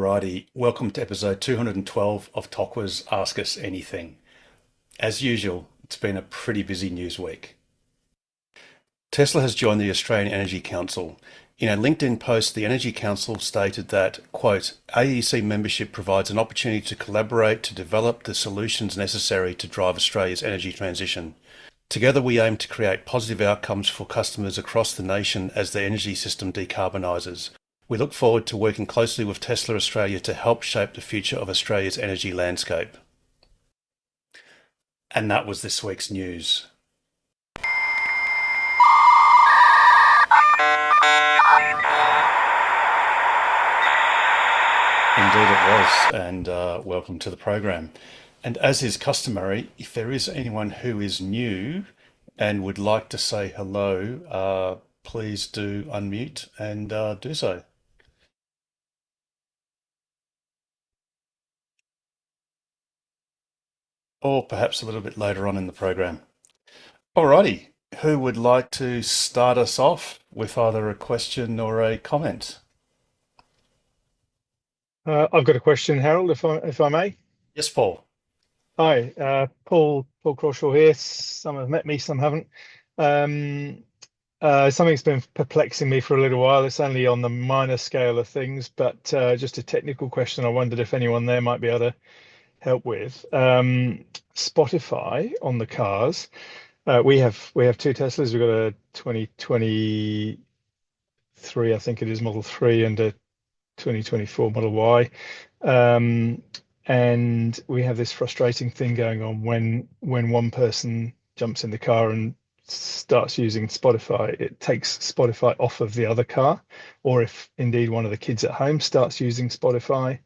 Alrighty, welcome to episode 212 of Tokwa's Ask Us Anything. As usual, it's been a pretty busy news week. Tesla has joined the Australian Energy Council. In a LinkedIn post, the Energy Council stated that, quote, AEC membership provides an opportunity to collaborate to develop the solutions necessary to drive Australia's energy transition. Together we aim to create positive outcomes for customers across the nation as the energy system decarbonises. We look forward to working closely with Tesla Australia to help shape the future of Australia's energy landscape. And that was this week's news. Indeed it was, and welcome to the program. And as is customary, if there is anyone who is new and would like to say hello, please do unmute and do so. Or perhaps a little bit later on in the program. Alrighty, who would like to start us off with either a question or a comment? I've got a question, Harold, if I may. Yes, Paul. Hi, Paul Crawshaw here. Some have met me, some haven't. Something's been perplexing me for a little while. It's only on the minor scale of things, but just a technical question I wondered if anyone there might be able to help with. Spotify on the cars. We have two Teslas. We've got a 2023, I think it is, Model 3, and a 2024 Model Y. And we have this frustrating thing going on when one person jumps in the car and starts using Spotify, it takes Spotify off of the other car, or if indeed one of the kids at home starts using Spotify,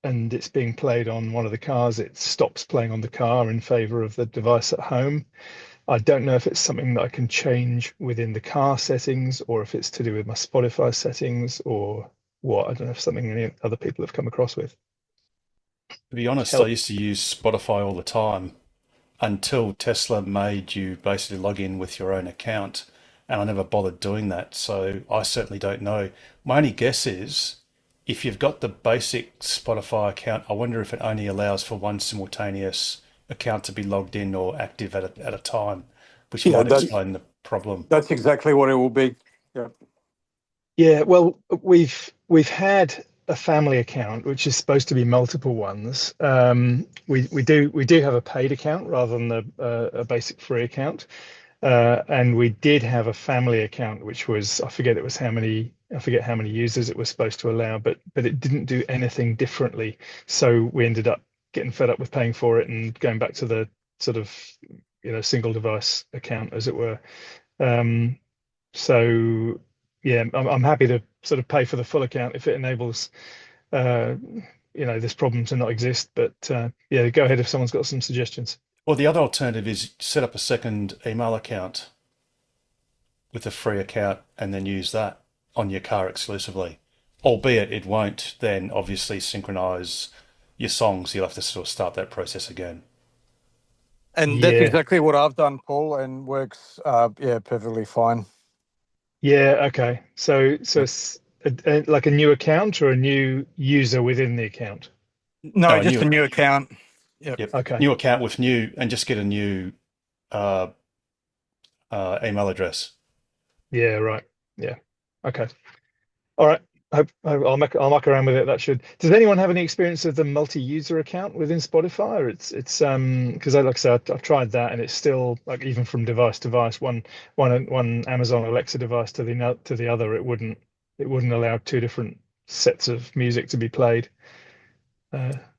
and it's being played on one of the cars, it stops playing on the car in favor of the device at home. I don't know if it's something that I can change within the car settings, or if it's to do with my Spotify settings, or what. I don't know if something any other people have come across with. To be honest, I used to use Spotify all the time until Tesla made you basically log in with your own account, and I never bothered doing that. So I certainly don't know. My only guess is if you've got the basic Spotify account, I wonder if it only allows for one simultaneous account to be logged in or active at a time, which might explain the problem. That's exactly what it will be. Yeah. Yeah, well, we've had a family account, which is supposed to be multiple ones. We do have a paid account rather than a basic free account, and we did have a family account, which was, I forget how many users it was supposed to allow, but it didn't do anything differently. So we ended up getting fed up with paying for it and going back to the sort of single device account, as it were. So yeah, I'm happy to sort of pay for the full account if it enables this problem to not exist. But yeah, go ahead if someone's got some suggestions. Well, the other alternative is set up a second email account with a free account and then use that on your car exclusively, albeit it won't then obviously synchronize your songs. You'll have to sort of start that process again. And that's exactly what I've done, Paul, and works perfectly fine. Yeah, okay. So it's like a new account or a new user within the account? No, just a new account. Yep. Okay. New account with new, and just get a new email address. Yeah, right. Yeah. Okay. All right. I'll muck around with it. That should. Does anyone have any experience of the multi-user account within Spotify? Or it's because like I said, I've tried that and it's still, like, even from device to device, one Amazon Alexa device to the other, it wouldn't allow two different sets of music to be played.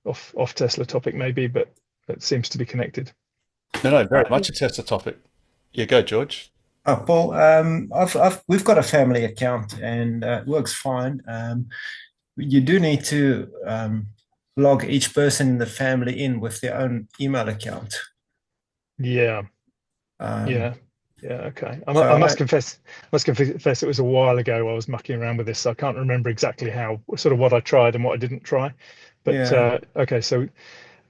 Off Tesla topic maybe, but it seems to be connected. No, very much a Tesla topic. Yeah, go George. Oh, Paul, we've got a family account and it works fine. You do need to log each person in the family in with their own email account. Yeah. Yeah. Okay. I must confess it was a while ago I was mucking around with this, so I can't remember exactly what I tried and what I didn't try. But okay, so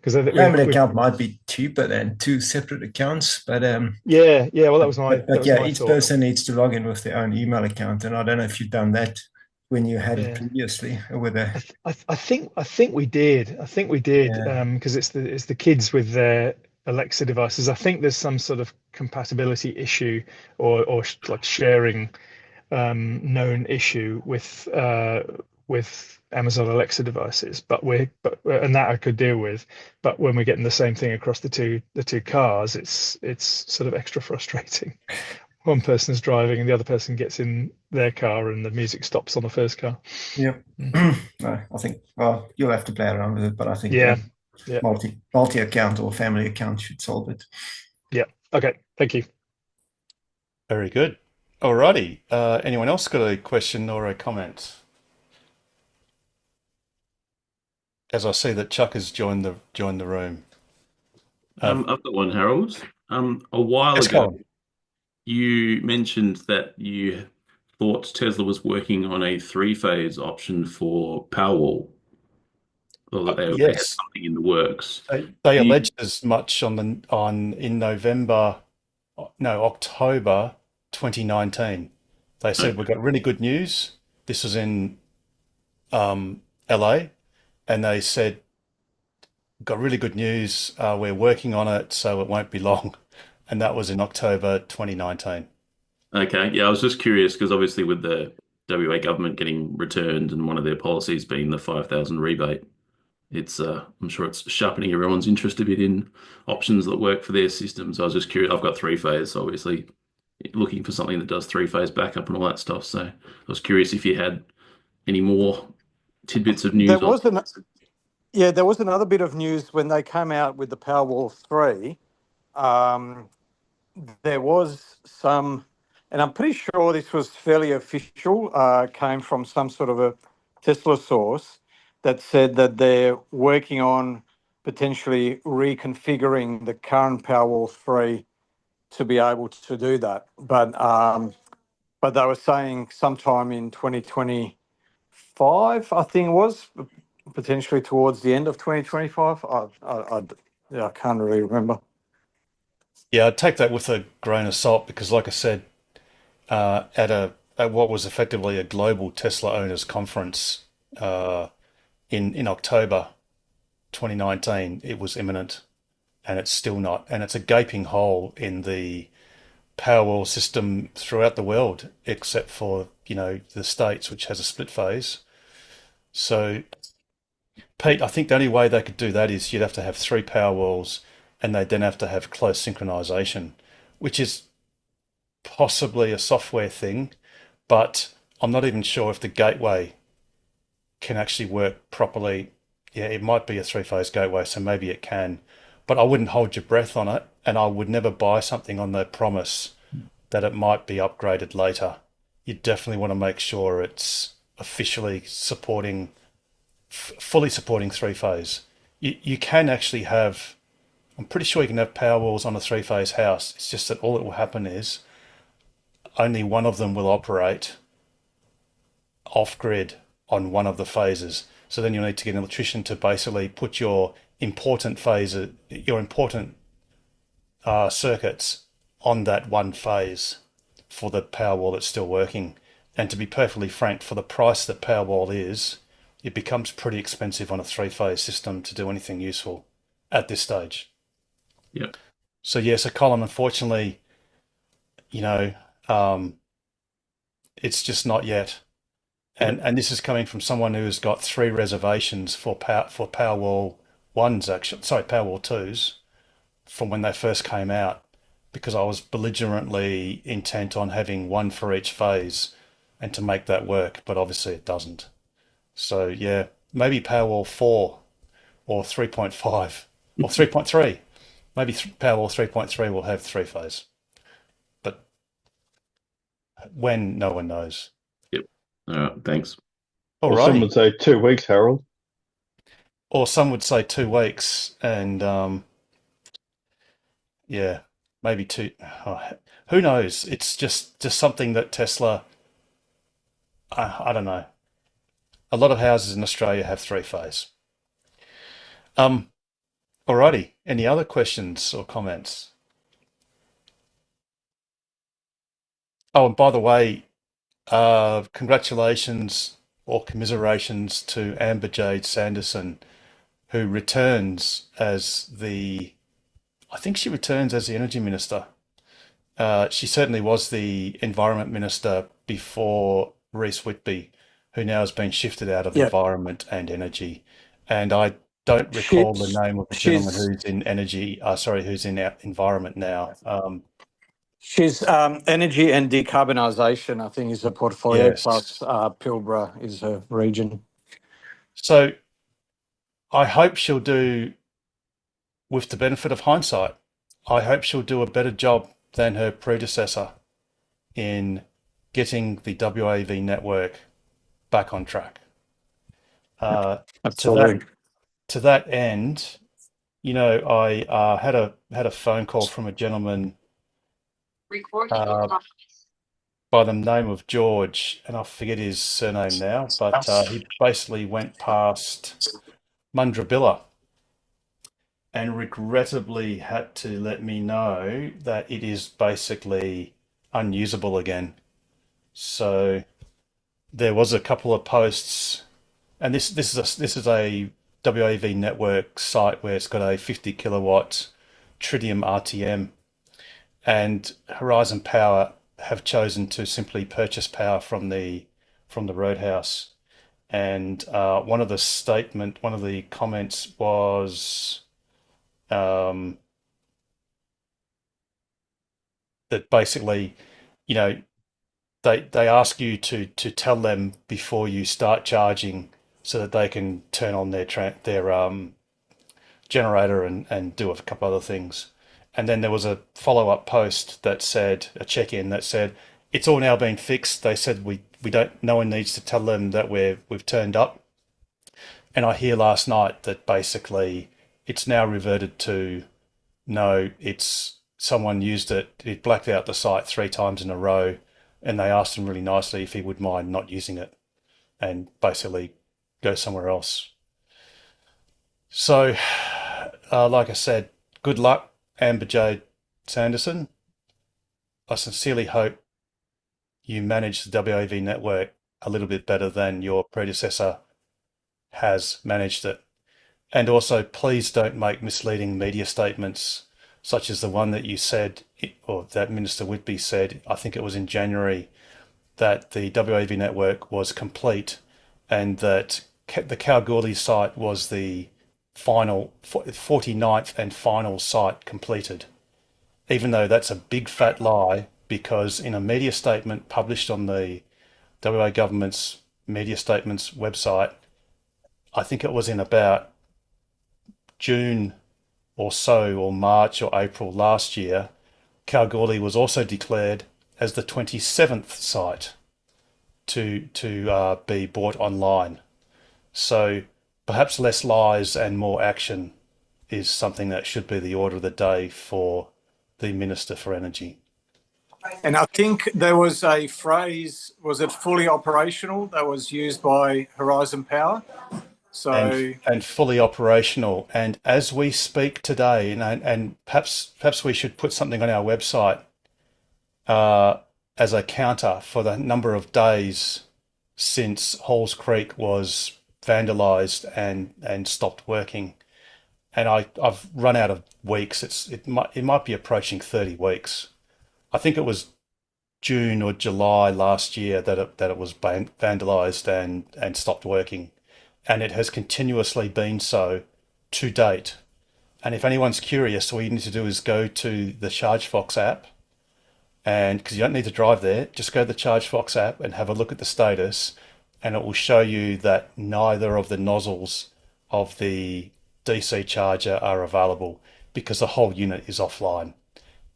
because the family account might be cheaper than two separate accounts, but well, that was my each person needs to log in with their own email account, and I don't know if you've done that when you had it Yeah. previously with the I think we did. I think we did yeah. because it's the kids with their Alexa devices. I think there's some sort of compatibility issue or like sharing known issue with Amazon Alexa devices. And that I could deal with. But when we're getting the same thing across the two cars, it's sort of extra frustrating. One person is driving and the other person gets in their car and the music stops on the first car. Yep. Mm. No, I think you'll have to play around with it, but I think Yeah. Yeah. multi account or family account should solve it. Yeah. Okay. Thank you. Very good. Alrighty. Anyone else got a question or a comment? As I see that Chuck has joined the room. I've got one, Harold. A while Yes, ago, Colin. you mentioned that you thought Tesla was working on a three-phase option for Powerwall, or that they had Yes, something in the works. they Do you- alleged as much in October 2019. They said Okay. we've got really good news. This was in LA, and they said got really good news. We're working on it, so it won't be long. And that was in October 2019. Okay, yeah, I was just curious because obviously with the WA government getting returned and one of their policies being the 5,000 rebate, it's I'm sure it's sharpening everyone's interest a bit in options that work for their systems. I was just curious. I've got three-phase, so obviously looking for something that does three-phase backup and all that stuff. So I was curious if you had any more tidbits of There news on. was there was another bit of news when they came out with the Powerwall 3. There was some, and I'm pretty sure this was fairly official, came from some sort of a Tesla source that said that they're working on potentially reconfiguring the current Powerwall 3 to be able to do that. But they were saying sometime in 2025, I think it was, potentially towards the end of 2025. I can't really remember. Yeah, I'd take that with a grain of salt because, like I said, at what was effectively a global Tesla owners conference in October 2019, it was imminent, and it's still not. And it's a gaping hole in the Powerwall system throughout the world, except for the States, which has a split phase. So, Pete, I think the only way they could do that is you'd have to have three Powerwalls, and they'd then have to have close synchronization, which is possibly a software thing, but I'm not even sure if the gateway can actually work properly. Yeah, it might be a three-phase gateway, so maybe it can, but I wouldn't hold your breath on it, and I would never buy something on the promise that it might be upgraded later. You definitely want to make sure it's officially fully supporting three-phase. You can actually have, I'm pretty sure you can have Powerwalls on a three-phase house. It's just that all that will happen is only one of them will operate off-grid on one of the phases. So then you'll need to get an electrician to basically put your important circuits on that one phase for the Powerwall that's still working. And to be perfectly frank, for the price that Powerwall is, it becomes pretty expensive on a three-phase system to do anything useful at this stage. Yeah. So yeah, so Colin, unfortunately, it's just not yet. And this is coming from someone who has got 3 reservations for Powerwall ones, actually, sorry, Powerwall 2s from when they first came out, because I was belligerently intent on having one for each phase and to make that work, but obviously it doesn't. So yeah, maybe Powerwall 4 or 3.5 or 3.3. Maybe Powerwall 3.3 will have 3-phase, but when, no one knows. Yep. All right. Thanks. All Well, some right. would say 2 weeks, Harold. Or some would say 2 weeks, and yeah, maybe two. Who knows? It's just something that Tesla. I don't know. A lot of houses in Australia have 3-phase. Alrighty. Any other questions or comments? Oh, and by the way, congratulations or commiserations to Amber Jade Sanderson, who returns as I think she returns as the Energy Minister. She certainly was the Environment Minister before Reece Whitby, who now has been shifted out of Yeah. Environment and Energy. And I don't recall the name of the gentleman who's in Energy, who's in Environment now. She's energy and decarbonisation, I think, is her portfolio, Yes. plus Pilbara is her region. So I hope she'll do, with the benefit of hindsight, I hope she'll do a better job than her predecessor in getting the WAV network back on track. Absolutely. To that end, you know, I had a phone call from a gentleman by the name of George, and I forget his surname now, but he basically went past Mundrabilla and regrettably had to let me know that it is basically unusable again. So there was a couple of posts, and this is a WAV network site where it's got a 50 kilowatt tritium RTM, and Horizon Power have chosen to simply purchase power from the Roadhouse. And one of the comments was that basically, you know, they ask you to tell them before you start charging so that they can turn on their generator and do a couple other things. And then there was a follow-up post that said, a check-in that said, it's all now been fixed. They said no one needs to tell them that we've turned up. And I hear last night that basically it's now reverted to, no, it's someone used it blacked out the site 3 times in a row, and they asked him really nicely if he would mind not using it and basically go somewhere else. So, like I said, good luck, Amber Jade Sanderson. I sincerely hope you manage the WAV network a little bit better than your predecessor has managed it. And also, please don't make misleading media statements such as the one that you said, or that Minister Whitby said, I think it was in January, that the WAV network was complete and that the Kalgoorlie site was the final 49th and final site completed, even though that's a big fat lie, because in a media statement published on the WA government's media statements website, I think it was in about June or so, or March or April last year, Kalgoorlie was also declared as the 27th site to be bought online. So perhaps less lies and more action is something that should be the order of the day for the Minister for Energy. And I think there was a phrase, was it fully operational, that was used by Horizon Power? So and fully operational. And as we speak today, and perhaps we should put something on our website as a counter for the number of days since Halls Creek was vandalised and stopped working. And I've run out of weeks. It might be approaching 30 weeks. I think it was June or July last year that it was vandalised and stopped working. And it has continuously been so to date. And if anyone's curious, all you need to do is go to the ChargeFox app, and because you don't need to drive there, just go to the ChargeFox app and have a look at the status, and it will show you that neither of the nozzles of the DC charger are available because the whole unit is offline.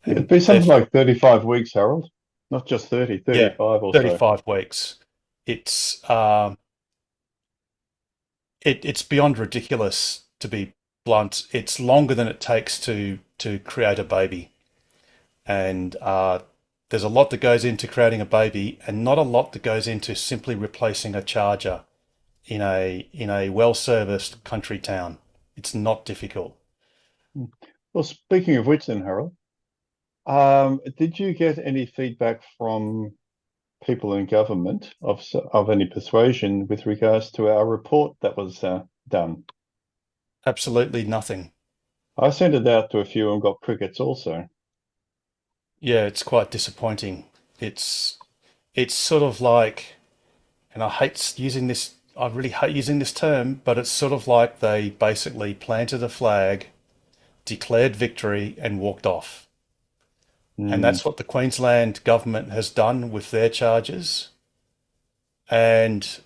It'd be something like 35 weeks, Harold, not just 30, 35 or 35 so. weeks. It's it's beyond ridiculous, to be blunt. It's longer than it takes to create a baby, and there's a lot that goes into creating a baby, and not a lot that goes into simply replacing a charger in a well-serviced country town. It's not difficult. Well, speaking of which then, Harold, did you get any feedback from people in government of any persuasion with regards to our report that was done? Absolutely nothing. I sent it out to a few and got crickets also. Yeah, it's quite disappointing. It's sort of like, and I really hate using this term, but it's sort of like they basically planted a flag, declared victory, and walked off. And that's what the Queensland government has done with their charges. And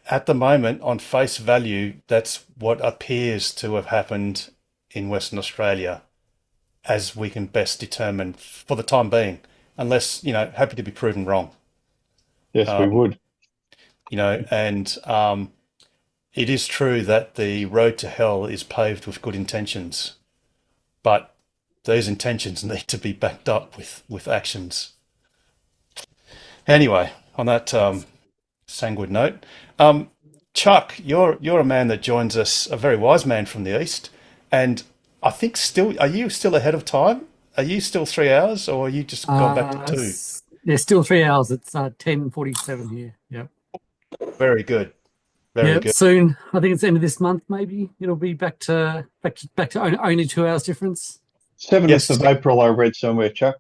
at the moment, on face value, that's what appears to have happened in Western Australia, as we can best determine for the time being, unless, happy to be proven wrong. Yes, we would. And it is true that the road to hell is paved with good intentions, but those intentions need to be backed up with actions. Anyway, on that sanguine note, Chuck, you're a man that joins us, a very wise man from the East, and I think are you still ahead of time? Are you still 3 hours, or are you just gone back to 2? There's still 3 hours. It's 10:47 here. Yep. Very good. Very good. Soon. I think it's the end of this month. Maybe it'll be back to only 2 hours difference. 7th of April, I read somewhere, Chuck.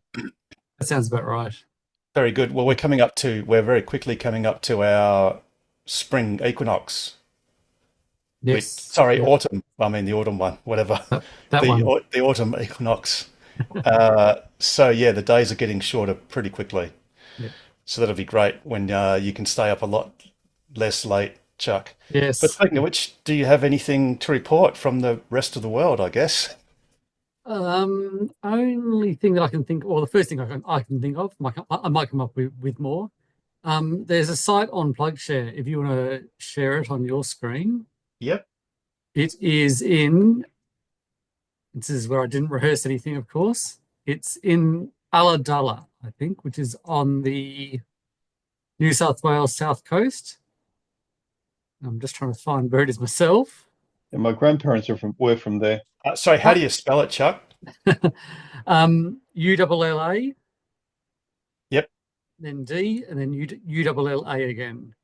That sounds about right. Very good. Well, we're very quickly coming up to our spring equinox. Yes. Autumn. I mean, the autumn one, whatever. The autumn equinox. So yeah, the days are getting shorter pretty quickly. Yep. So that'll be great when you can stay up a lot less late, Chuck. Yes. But speaking of which, do you have anything to report from the rest of the world, I guess? Only thing that I can think, or the first thing I can think of, I might come up with more. There's a site on PlugShare, if you want to share it on your screen. Yep. It is in, this is where I didn't rehearse anything, of course. It's in Ulladulla, I think, which is on the New South Wales south coast. I'm just trying to find where it is myself. And my grandparents were from there. Sorry, how do you spell it, Chuck? ULLA. Yep. Then D, and then ULLA again.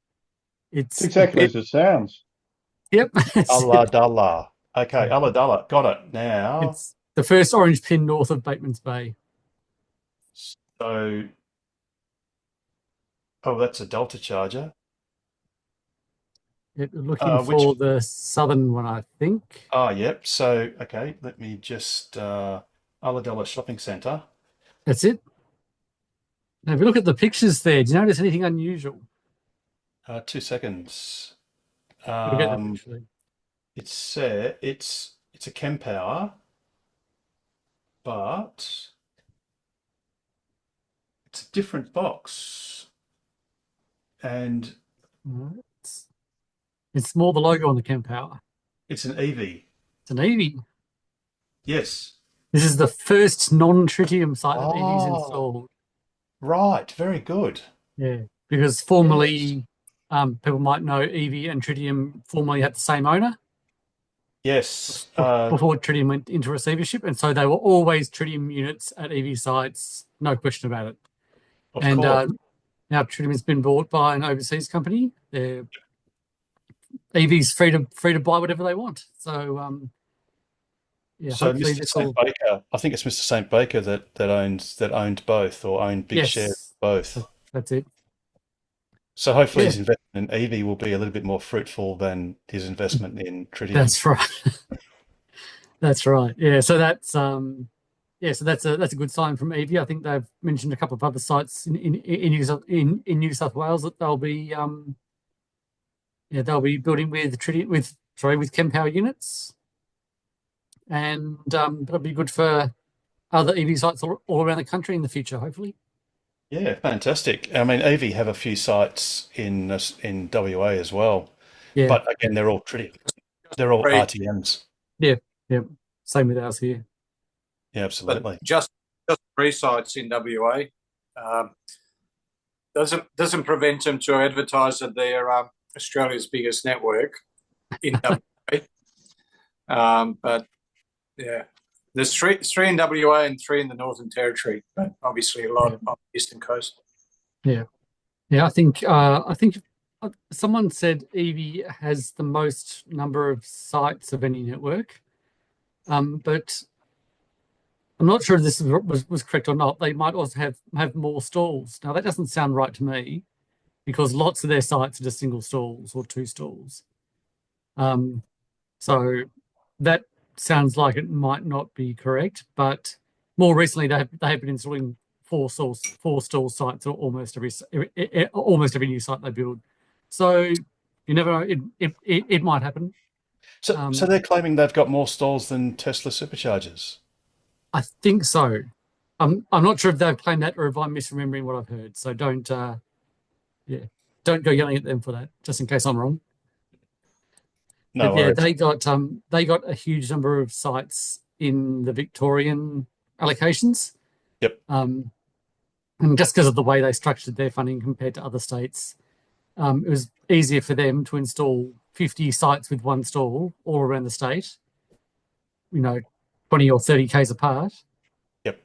It's exactly as it sounds. Yep. Ulladulla. Okay, Ulladulla. Got it now. It's the first orange pin north of Bateman's Bay. So, that's a Delta Charger. Looking for the southern one, I think. Oh, yep. So, okay, let me just Ulladulla Shopping Centre. That's it. Now, if you look at the pictures there, do you notice anything unusual? 2 seconds. It's a Kempower, but it's a different box, and it's more the logo on the Kempower. It's an EV. It's an EV. Yes. This is the first non-tritium site that EV's installed. Right. Very good. Yeah, because formerly, people might know EV and tritium formerly had the same owner. Yes. Before tritium went into receivership, and so they were always tritium units at EV sites, no question about it. Of course. Now tritium has been bought by an overseas company. EV's free to buy whatever they want. So so Mr. St. Baker, I think it's Mr. St. Baker that owned both, or owned big shares of both. That's it. So hopefully his investment in EV will be a little bit more fruitful than his investment in tritium. That's right. That's right. Yeah. So that's so that's a good sign from EV. I think they've mentioned a couple of other sites in New South Wales that they'll be building with Kempower units, and that'll be good for other EV sites all around the country in the future, hopefully. Yeah, fantastic. I mean, EV have a few sites in WA as well. Yeah. But again, they're all tritium. They're all RTMs. Yeah. Same with ours here. Yeah, absolutely. But just 3 sites in WA doesn't prevent them to advertise that they're Australia's biggest network in WA. But yeah, There's three in WA and 3 in the Northern Territory, but obviously a lot on the eastern coast. Yeah, I think someone said Evie has the most number of sites of any network, but I'm not sure if this was correct or not. They might also have more stalls. Now that doesn't sound right to me, because lots of their sites are just single stalls or 2 stalls. So that sounds like it might not be correct. But more recently, they have been installing 4 stall sites or almost every new site they build. So you never know. It might happen. So they're claiming they've got more stalls than Tesla superchargers. I think so. I'm not sure if they've claimed that or if I'm misremembering what I've heard. So don't go yelling at them for that, just in case I'm wrong. No But yeah, worries. they got a huge number of sites in the Victorian allocations. Yep. And just because of the way they structured their funding compared to other states, it was easier for them to install 50 sites with 1 stall all around the state, 20 or 30 k's apart,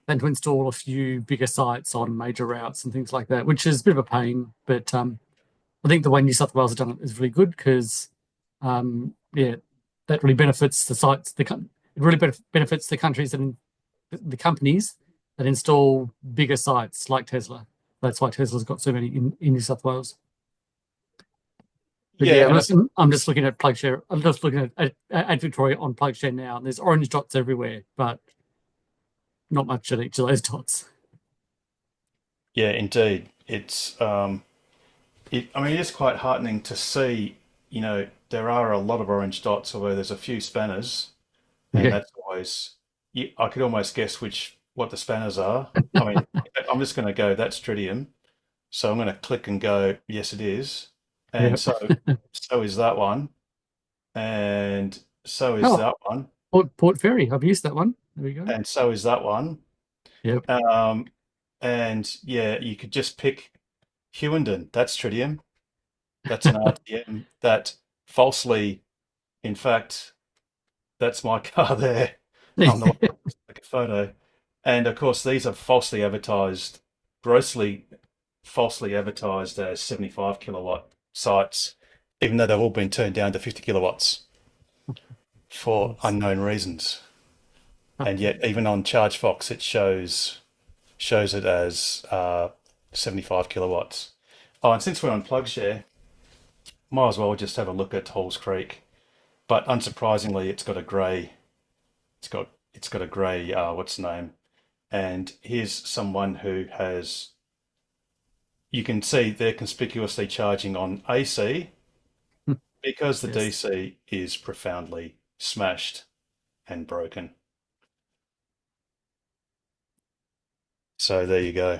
than to install a few bigger sites on major routes and things like that, which is a bit of a pain. But I think the way New South Wales have done it is really good, because that really benefits the sites. It really benefits the countries and the companies that install bigger sites like Tesla. That's why Tesla's got so many in New South Wales. But I'm just looking at PlugShare. I'm just looking at Victoria on PlugShare now, and there's orange dots everywhere, but not much at each of those dots. Yeah, indeed. It's it is quite heartening to see. There are a lot of orange dots, although there's a few spanners, and that's always. I could almost guess what the spanners are. I mean, I'm just going to go, that's tritium, so I'm going to click and go, yes, it is, and so is that one, and so is that one. Port Fairy, I've used that one. There we go. And so is that one. Yep. And yeah, you could just pick Hewenden. That's tritium. That's an RTM that falsely, in fact, that's my car there. I'm the one who took a photo. And of course, these are falsely advertised, grossly falsely advertised as 75 kilowatt sites, even though they've all been turned down to 50 kilowatts for unknown reasons. And yet, even on ChargeFox, it shows it as 75 kilowatts. Oh, and since we're on PlugShare, might as well just have a look at Halls Creek. But unsurprisingly, it's got a grey. It's got a grey. What's the name? And here's someone who has. You can see they're conspicuously charging on AC because the DC is profoundly smashed and broken. So there you go.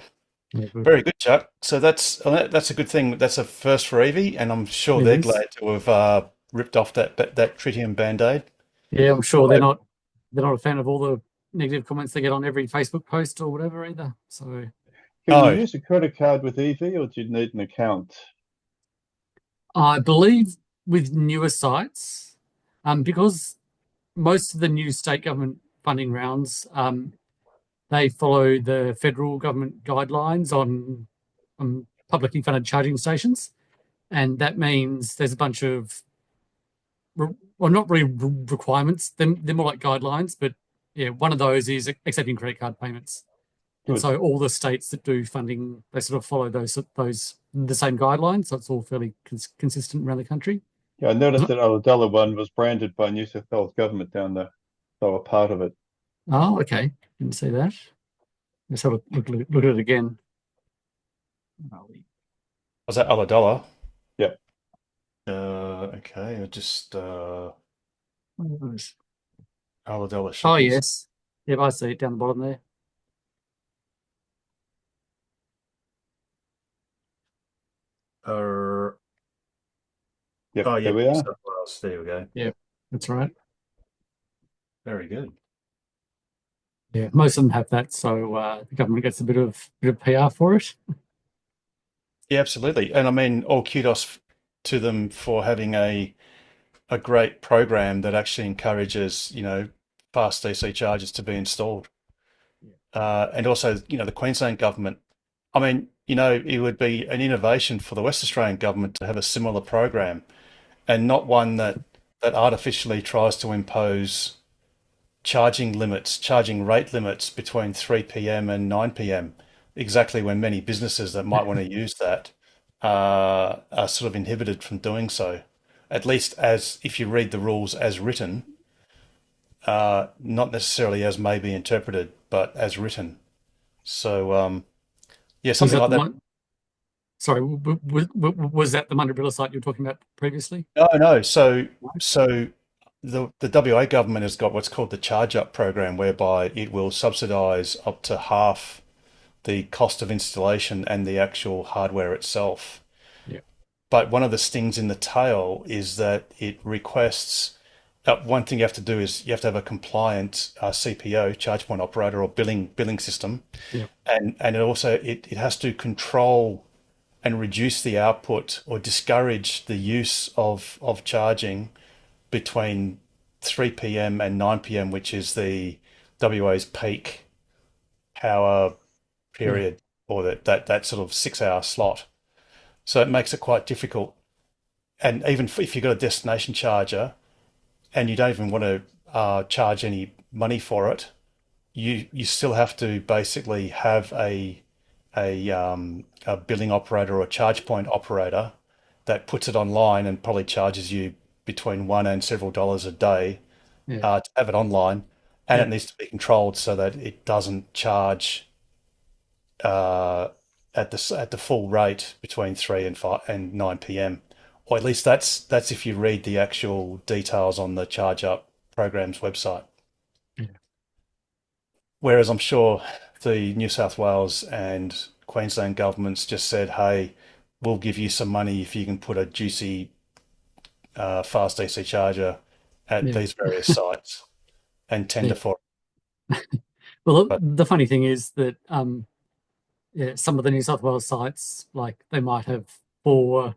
Very good, Chuck. So that's a good thing. That's a first for Evie, and I'm sure they're glad to have ripped off that tritium band-aid. Yeah, I'm sure they're not a fan of all the negative comments they get on every Facebook post or whatever either. So can you use a credit card with Evie, or do you need an account? I believe with newer sites, because most of the new state government funding rounds, they follow the federal government guidelines on publicly funded charging stations. And that means there's a bunch of, not really requirements, they're more like guidelines, but yeah, one of those is accepting credit card payments. Good. And so all the states that do funding, they sort of follow the same guidelines. So it's all fairly consistent around the country. Yeah, I noticed that Ulladulla one was branded by New South Wales government down there. They were part of it. Oh, okay. Didn't see that. Let's have a look at it again. Was that Ulladulla? Yep. Okay, just Ulladulla. Oh, yes. Yep, I see it down the bottom there. Yep, oh, yeah, there we are. There we go. Yep, that's right. Very good. Yeah, most of them have that, so the government gets a bit of PR for it. Yeah, absolutely. And I mean, all kudos to them for having a great program that actually encourages, fast DC chargers to be installed. And also, the Queensland government. I mean, it would be an innovation for the West Australian government to have a similar program, and not one that artificially tries to impose charging rate limits between 3 p.m. and 9 p.m. Exactly when many businesses that might want to use that are sort of inhibited from doing so. At least as if you read the rules as written, not necessarily as may be interpreted, but as written. So, yeah, Was something that like the that. one? Sorry, was that the Mundabilla site you were talking about previously? No. So the WA government has got what's called the Charge Up program, whereby it will subsidise up to half the cost of installation and the actual hardware itself. Yeah. But one of the stings in the tail is that it requests one thing you have to do is you have to have a compliant CPO, charge point operator, or billing system, Yeah. and it has to control and reduce the output or discourage the use of charging between 3 p.m. and 9 p.m., which is the WA's peak power period, or that sort of 6-hour slot. So it makes it quite difficult. And even if you've got a destination charger and you don't even want to charge any money for it, you still have to basically have a billing operator or a charge point operator that puts it online and probably charges you between $1 and several dollars a day to have it online, and it needs to be controlled so that it doesn't charge at the full rate between 3 and 9 p.m. Or at least that's if you read the actual details on the Charge Up program's website. Yeah. Whereas I'm sure the New South Wales and Queensland governments just said, hey, we'll give you some money if you can put a juicy fast DC charger at these various sites and tender for it. Well, the funny thing is that some of the New South Wales sites, like they might have four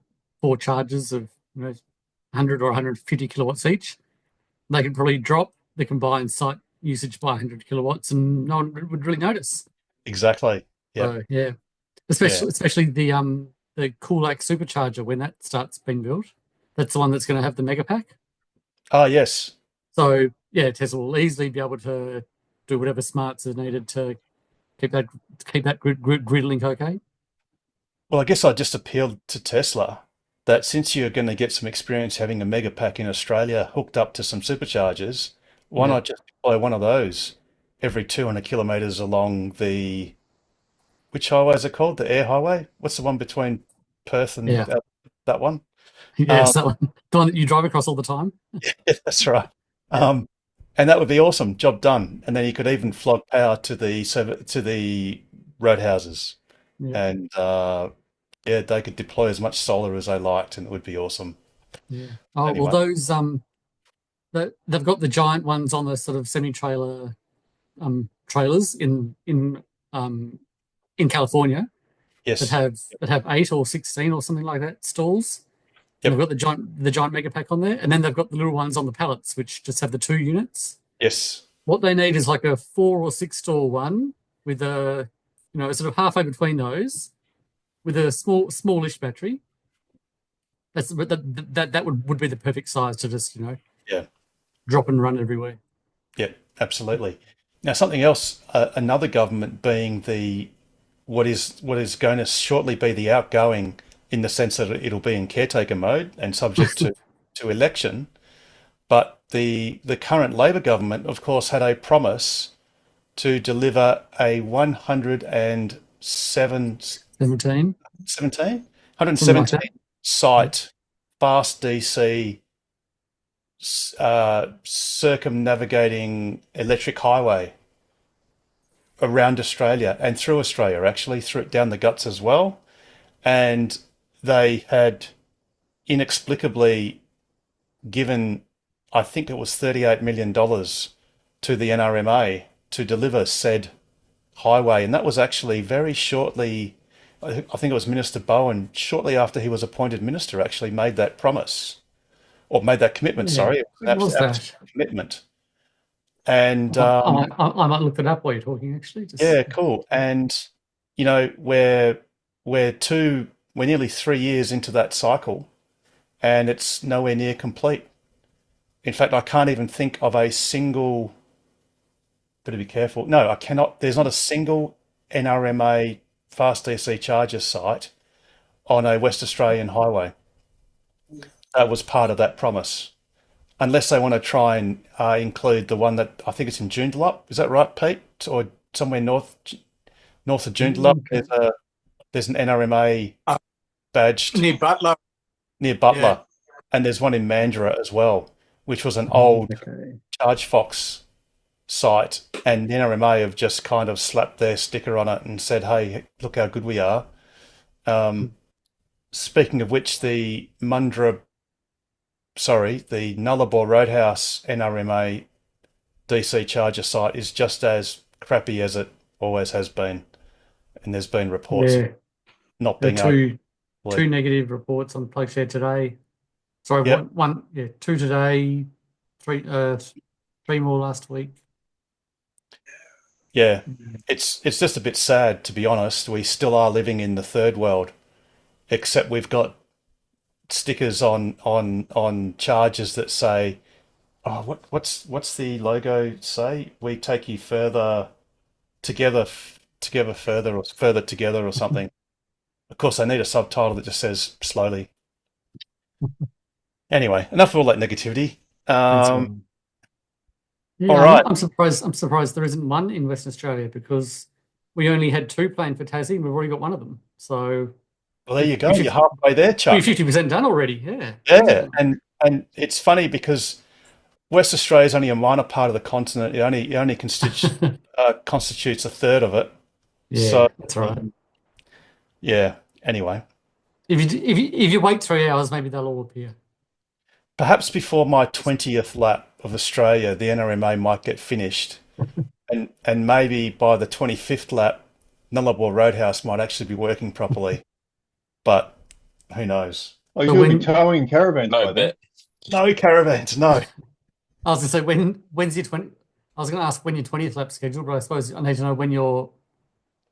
chargers of 100 or 150 kilowatts each. They can probably drop the combined site usage by 100 kilowatts, and no one would really notice. Exactly. Yeah. So, yeah. Especially the Coolac supercharger, when that starts being built, that's the one that's going to have the mega pack. Oh, yes. So yeah, Tesla will easily be able to do whatever smarts are needed to keep that grid link okay. Well, I guess I just appealed to Tesla that since you're going to get some experience having a mega pack in Australia hooked up to some superchargers, why not just deploy one of those every 200 kilometers along the, which highway is it called? The air highway? What's the one between Perth and that one? Yes, the one that you drive across all the time. Yeah, that's right. And that would be awesome. Job done. And then you could even flog power to the roadhouses, and they could deploy as much solar as they liked, and it would be awesome. Yeah. Oh, Anyway. well, those they've got the giant ones on the sort of semi-trailer trailers in California. Yes. that have 8 or 16 or something like that stalls. Yep. They've got the giant mega pack on there, and then they've got the little ones on the pallets, which just have the 2 units. Yes. What they need is like a 4 or 6 stall one with a sort of halfway between those, with a smallish battery. That would be the perfect size to just drop and run everywhere. Yeah, absolutely. Now, something else, another government being what is going to shortly be the outgoing, in the sense that it'll be in caretaker mode and subject to election. But the current Labor government, of course, had a promise to deliver a 117 site fast DC circumnavigating electric highway around Australia and through Australia, actually through down the guts as well. And they had inexplicably given, I think it was $38 million to the NRMA to deliver said highway. And that was actually very shortly, I think it was Minister Bowen, shortly after he was appointed minister, actually made that promise, or made that commitment, sorry. What was that? Commitment. And I might look that up while you're talking, actually. yeah, cool. And you know, we're nearly 3 years into that cycle, and it's nowhere near complete. In fact, I can't even think of a single. Better be careful. No, I cannot. There's not a single NRMA fast DC charger site on a West Australian highway that was part of that promise, unless they want to try and include the one that I think it's in Joondalup. Is that right, Pete? Or somewhere north of Joondalup? There's an NRMA Uh, badged near Butler. near Butler, Yeah. and there's one in Mandurah as well, which was an old Okay. ChargeFox site, and the NRMA have just kind of slapped their sticker on it and said, "Hey, look how good we are." Speaking of which, the Nullarbor Roadhouse NRMA DC charger site is just as crappy as it always has been, and there's been reports Yeah, not the being able to two believe. negative reports on PlugShare today. Sorry, Yep. one, yeah, two today, three more last week. Yeah, it's just a bit sad, to be honest. We still are living in the third world, except we've got stickers on chargers that say, "Oh, what's the logo say? We take you further together, together further, or further together, or something." Of course, I need a subtitle that just says slowly. Anyway, enough of all that negativity. That's all. Yeah, All right. I'm surprised there isn't one in Western Australia, because we only had two planned for Tassie and we've already got one of them. So Well, there you go. we're You're halfway there, Chuck. 50% done already. Yeah. Yeah, and it's funny because West Australia is only a minor part of the continent. It only constitutes a third of it. Yeah, So that's right. yeah. Anyway, If you wait 3 hours, maybe they'll all appear. perhaps before my 20th lap of Australia, the NRMA might get finished, and maybe by the 25th lap, Nullarbor Roadhouse might actually be working properly. But who knows? Oh, So you'll be when- towing caravans by No then. bet. No caravans. No. I was going to say when's your 20? I was going to ask when your 20th lap scheduled, but I suppose I need to know when your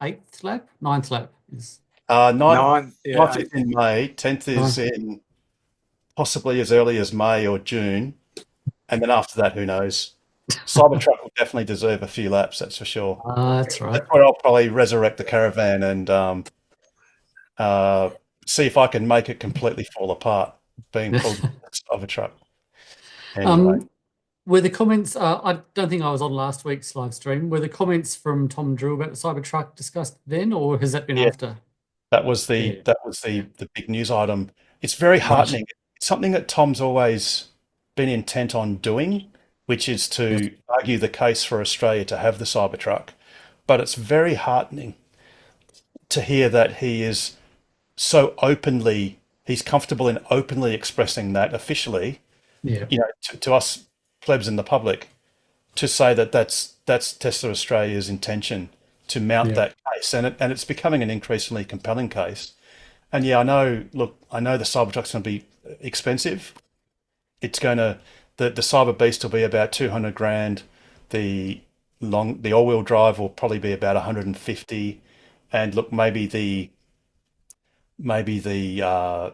8th lap, 9th lap is. Ninth, 9. Yeah. ninth is in May. 10th is in possibly as early as May or June, and then after that, who knows? Cybertruck will definitely deserve a few laps. That's for sure. That's right. That's where I'll probably resurrect the caravan and see if I can make it completely fall apart, being pulled of a truck. Anyway, Were the comments? I don't think I was on last week's live stream. Were the comments from Tom Drew about the Cybertruck discussed then, or has that been Yeah. after? that was the big news item. It's very heartening. It's something that Tom's always been intent on doing, which is to argue the case for Australia to have the Cybertruck. But it's very heartening to hear that he is so he's comfortable in openly expressing that officially, Yeah. to us plebs in the public, to say that that's Tesla Australia's intention to mount that case, and it's becoming an increasingly compelling case. And yeah, I know the Cybertruck's going to be expensive. It's going to the Cyber Beast will be about 200 grand. The all-wheel drive will probably be about 150, and look, maybe the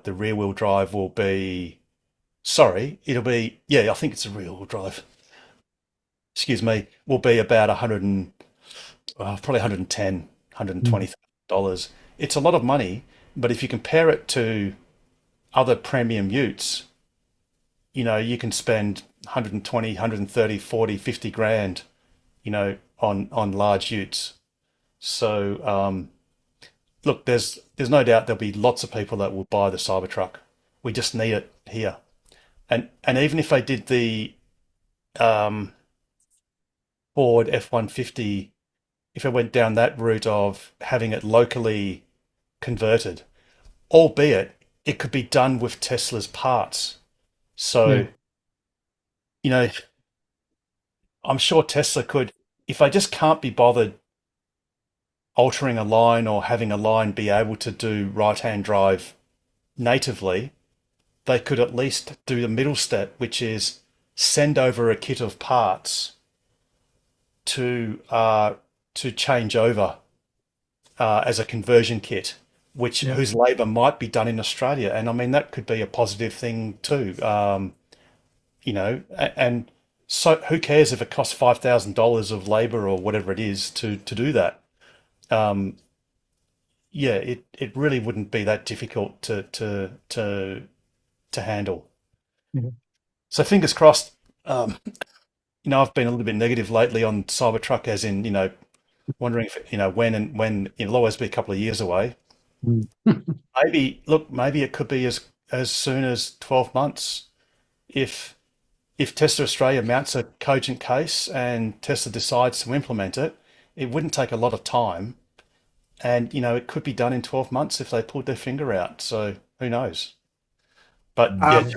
rear-wheel drive will be. Sorry, it'll be, I think it's a rear-wheel drive. Excuse me, will be about probably 110, $120,000. It's a lot of money, but if you compare it to other premium utes, you can spend 120, 130, 40, 50 grand, on large utes. So, look, there's no doubt there'll be lots of people that will buy the Cybertruck. We just need it here. And even if they did the Ford F-150, if it went down that route of having it locally converted, albeit it could be done with Tesla's parts. So, I'm sure Tesla could, if they just can't be bothered altering a line or having a line be able to do right-hand drive natively, they could at least do the middle step, which is send over a kit of parts to change over as a conversion kit, whose labour might be done in Australia, and I mean that could be a positive thing too. And so who cares if it costs $5,000 of labour or whatever it is to do that? It really wouldn't be that difficult to handle. Mhm. So fingers crossed. I've been a little bit negative lately on Cybertruck, as in, wondering if, when it'll always be a couple of years away. Maybe it could be as soon as 12 months if Tesla Australia mounts a cogent case and Tesla decides to implement it. It wouldn't take a lot of time, and it could be done in 12 months if they pulled their finger out. So who knows? But yeah,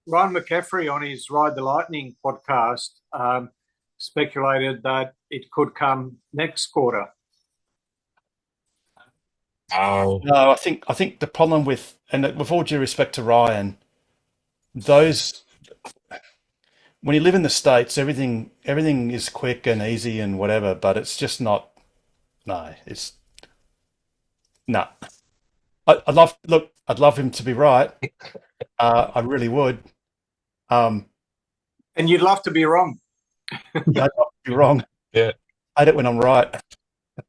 Ryan McCaffrey on his Ride the Lightning podcast speculated that it could come next quarter. no, I think the problem with, and with all due respect to Ryan, those when you live in the States, everything is quick and easy and whatever, but it's just not. No, it's no. I'd love him to be right. I really would. And you'd love to be wrong. Yeah, I'd love to be wrong. Yeah. I hate it when I'm right.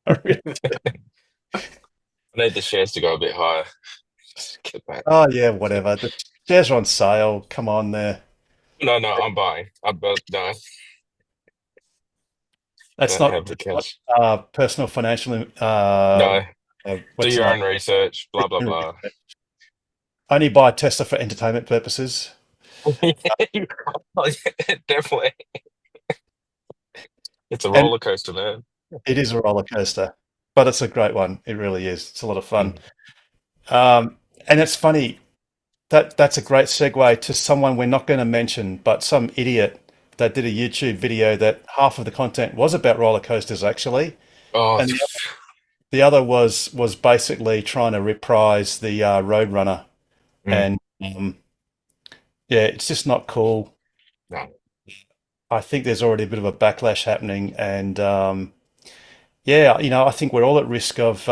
I really do. I need the shares to go a bit higher. Just get back. Oh yeah, whatever. The shares are on sale. Come on there. No, I'm buying. No, That's don't not have the cash. personal financial. No, do What's your it own research. Blah blah blah. Only buy Tesla for entertainment purposes. Definitely. It's a And roller coaster, man. it is a roller coaster, but it's a great one. It really is. It's a lot of fun. And it's funny that's a great segue to someone we're not going to mention, but some idiot that did a YouTube video that half of the content was about roller coasters actually, Oh, and the other was basically trying to reprise the Roadrunner, and it's just not cool. no. I think there's already a bit of a backlash happening, and I think we're all at risk of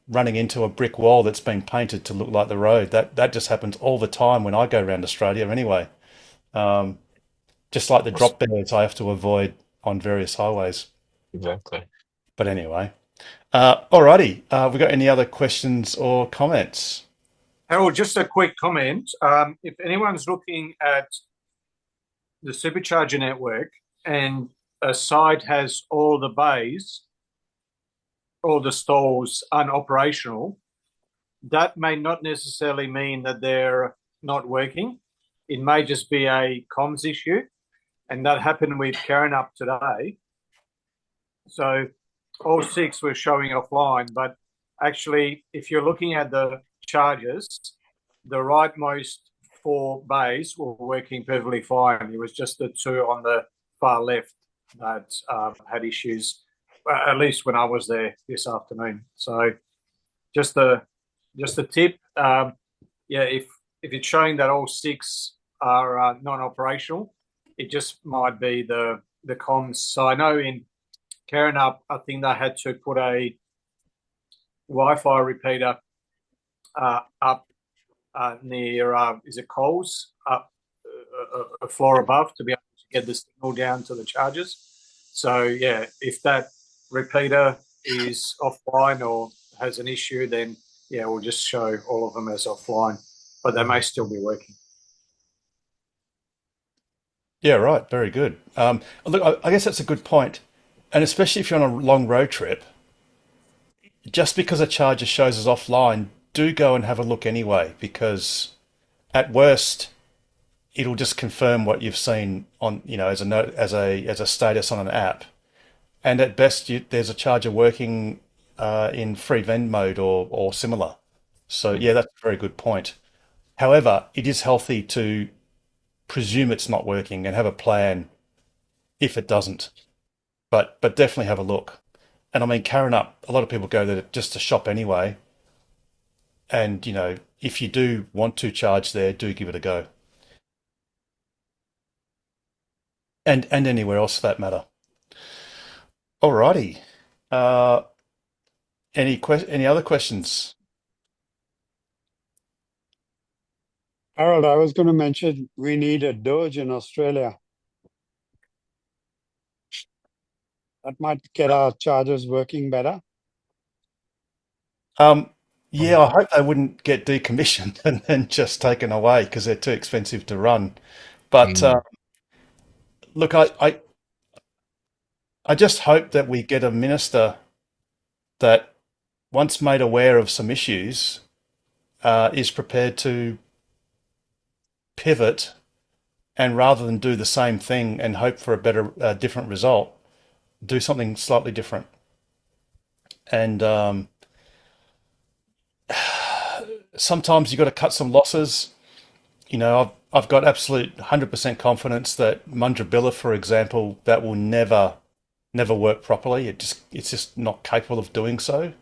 running into a brick wall that's been painted to look like the road. That just happens all the time when I go around Australia anyway. Just like the drop bears I have to avoid on various highways. Exactly. But anyway, alrighty. We got any other questions or comments? Harold, just a quick comment. If anyone's looking at the supercharger network and a site has all the bays, all the stalls unoperational, that may not necessarily mean that they're not working. It may just be a comms issue, and that happened with Karrinyup today. So all 6 were showing offline, but actually, if you're looking at the chargers, the rightmost 4 bays were working perfectly fine. It was just the 2 on the far left that had issues, at least when I was there this afternoon. So just a tip. If it's showing that all 6 are non-operational, it just might be the comms. So I know in Karrinyup, I think they had to put a Wi-Fi repeater up near, is it Coles, up a floor above to be able to get the signal down to the chargers. So, yeah, if that repeater is offline or has an issue, then, yeah, we'll just show all of them as offline, but they may still be working. Yeah, right. Very good. Look, I guess that's a good point. And especially if you're on a long road trip, just because a charger shows as offline, do go and have a look anyway, because at worst, it'll just confirm what you've seen on, as a note, as a status on an app. And at best, there's a charger working in free vend mode or similar. So yeah, that's a very good point. However, it is healthy to presume it's not working and have a plan if it doesn't. But definitely have a look. And I mean, Karrinyup, a lot of people go there just to shop anyway. And, if you do want to charge there, do give it a go. And anywhere else for that matter. Alrighty. Any other questions? Harold, I was going to mention we need a Doge in Australia. That might get our chargers working better. Yeah, I hope they wouldn't get decommissioned and then just taken away because they're too expensive to run. But look, I just hope that we get a minister that, once made aware of some issues, is prepared to pivot, and rather than do the same thing and hope for a better, different result, do something slightly different. And sometimes you've got to cut some losses. You know, I've got absolute 100% confidence that Mundrabilla, for example, that will never work properly. It's just not capable of doing so.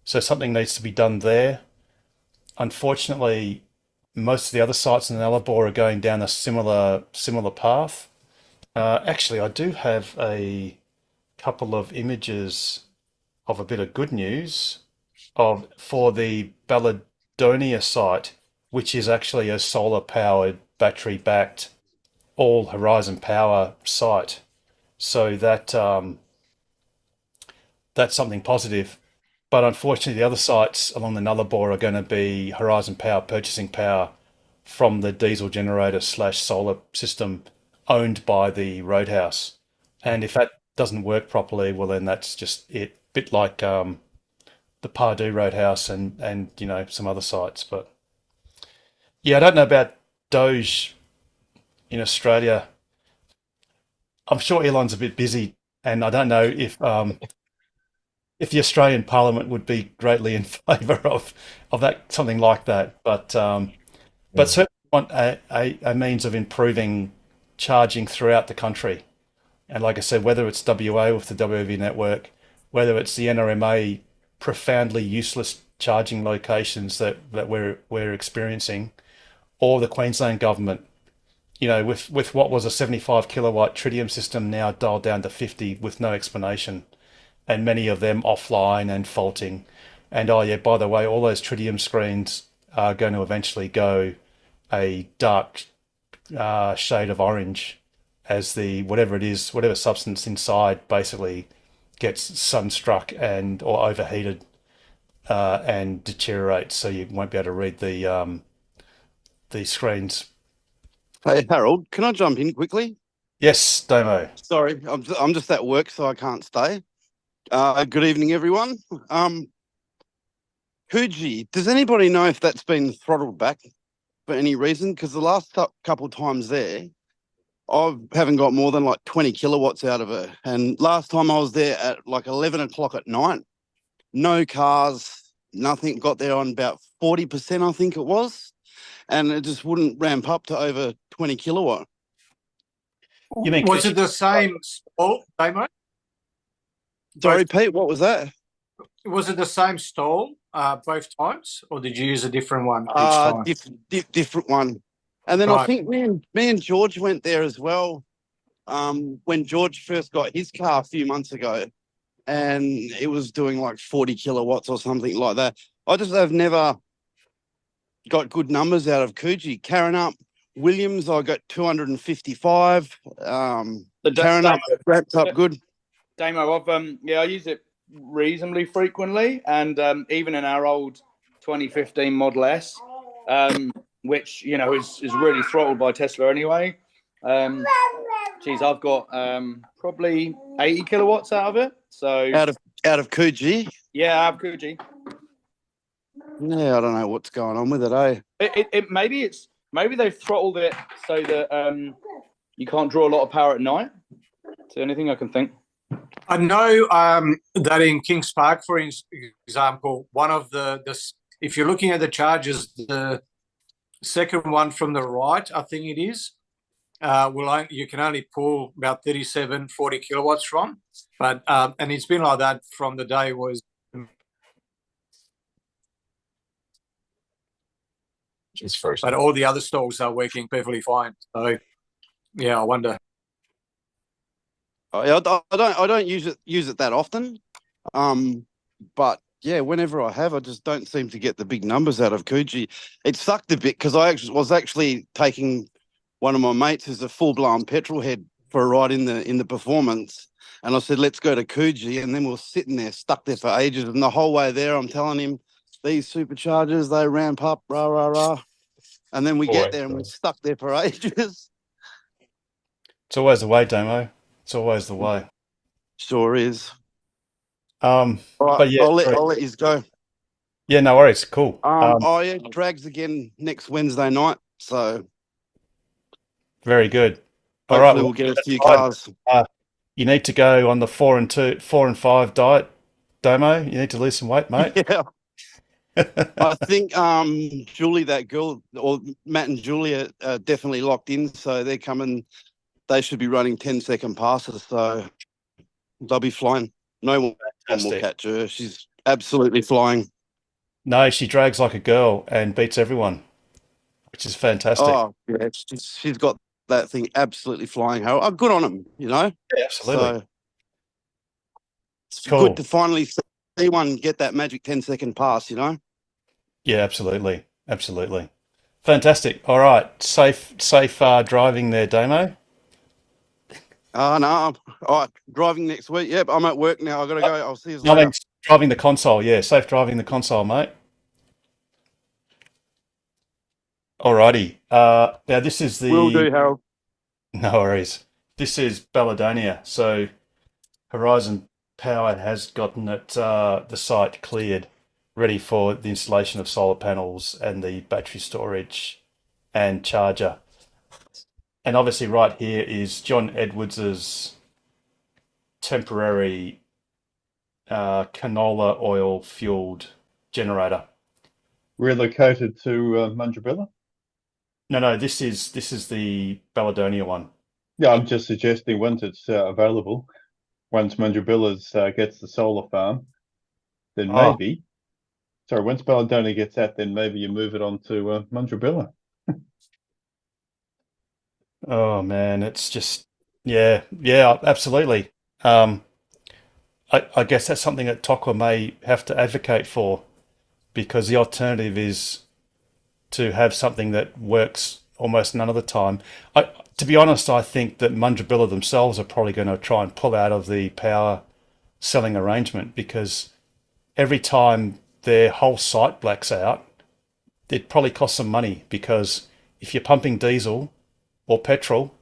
So something needs to be done there. Unfortunately, most of the other sites in Nullarbor are going down a similar path. Actually, I do have a couple of images of a bit of good news for the Balladonia site, which is actually a solar-powered, battery-backed, all Horizon Power site. So that's something positive. But unfortunately, the other sites along the Nullarbor are going to be Horizon Power purchasing power from the diesel generator / solar system owned by the Roadhouse. And if that doesn't work properly, well, then that's just it. Bit like the Pardue Roadhouse and you know, some other sites. But yeah, I don't know about Doge in Australia. I'm sure Elon's a bit busy, and I don't know if the Australian Parliament would be greatly in favour of that, something like that. But certainly want a means of improving charging throughout the country. And like I said, whether it's WA with the WAV network, whether it's the NRMA profoundly useless charging locations that we're experiencing, or the Queensland government, you know, with what was a 75 kilowatt tritium system now dialed down to 50 with no explanation, and many of them offline and faulting. And oh yeah, by the way, all those tritium screens are going to eventually go a dark shade of orange as the whatever substance inside basically gets sunstruck or overheated and deteriorates, so you won't be able to read the screens. Hey, Harold, can I jump in quickly? Yes, Damo. Sorry, I'm just at work, so I can't stay. Good evening, everyone. Coogee, does anybody know if that's been throttled back for any reason? Because the last couple times there, I haven't got more than like 20 kilowatts out of it. And last time I was there at like 11 o'clock at night, no cars, nothing, got there on about 40%, I think it was. And it just wouldn't ramp up to over 20 kilowatt. You mean Was it the same stall, Damo? Sorry, Pete, what was that? Was it the same stall both times, or did you use a different one each time? Different one. And then Right. I think me and George went there as well when George first got his car a few months ago, and it was doing like 40 kilowatts or something like that. I've never got good numbers out of Coogee. Carrinup, Williams, I got 255. Carrinup wrapped up good. Damo, I use it reasonably frequently, and even in our old 2015 Model S, which you know is really throttled by Tesla anyway. I've got probably 80 kilowatts out of it. So out of Coogee. Yeah, out of Coogee. Yeah, I don't know what's going on with it, eh? Maybe they've throttled it so that you can't draw a lot of power at night. It's the only thing I can think. I know that in Kings Park, for example, one of the if you're looking at the chargers, the second one from the right, I think it is, you can only pull about 37, 40 kilowatts from. But and it's been like that from the day it was. But all the other stalls are working perfectly fine. So, yeah, I wonder. I don't use it that often. But yeah, whenever I have, I just don't seem to get the big numbers out of Coogee. It sucked a bit because I was actually taking one of my mates who's a full-blown petrol head for a ride in the performance, and I said, let's go to Coogee, and then we were sitting there stuck there for ages, and the whole way there I'm telling him these superchargers, they ramp up, rah rah rah, and then we get there and we're stuck there for ages. It's always the way, Damo. It's always the way. Sure is. All right, but yeah, I'll let you go. Yeah, no worries. Cool. Oh yeah, drags again next Wednesday night. So very good. All right, we'll get a few cars. You need to go on the 4 and 5 diet, Damo. You need to lose some weight, mate. Yeah. I think Julie, that girl, or Matt and Julia are definitely locked in. So they're coming. They should be running 10-second passes. So they'll be flying. No one will catch her. She's absolutely flying. No, she drags like a girl and beats everyone, which is fantastic. Oh, yeah. She's got that thing absolutely flying. Oh, good on them, you know? Yeah, absolutely. So it's good to finally see one get that magic 10-second pass, you know? Yeah, absolutely. Absolutely. Fantastic. All right. Safe driving there, Damo. No, all right, driving next week. Yep, I'm at work now. I've got to go. I'll see you later. I mean, driving the console. Yeah, safe driving the console, mate. Alrighty. Now this is the... Will do, Harold. No worries. This is Balladonia. So Horizon Power has gotten it, the site cleared, ready for the installation of solar panels and the battery storage and charger. And obviously right here is John Edwards's temporary canola oil fueled generator. Relocated to Mundrabilla? No, this is the Balladonia one. Yeah, I'm just suggesting once it's available, once Mundrabilla's gets the solar farm, then maybe. Sorry, once Balladonia gets that, then maybe you move it on to Mundrabilla. Oh man, it's just yeah, absolutely. I guess that's something that TOCWA may have to advocate for, because the alternative is to have something that works almost none of the time. To be honest, I think that Mundrabilla themselves are probably going to try and pull out of the power selling arrangement, because every time their whole site blacks out, it probably costs them money, because if you're pumping diesel or petrol,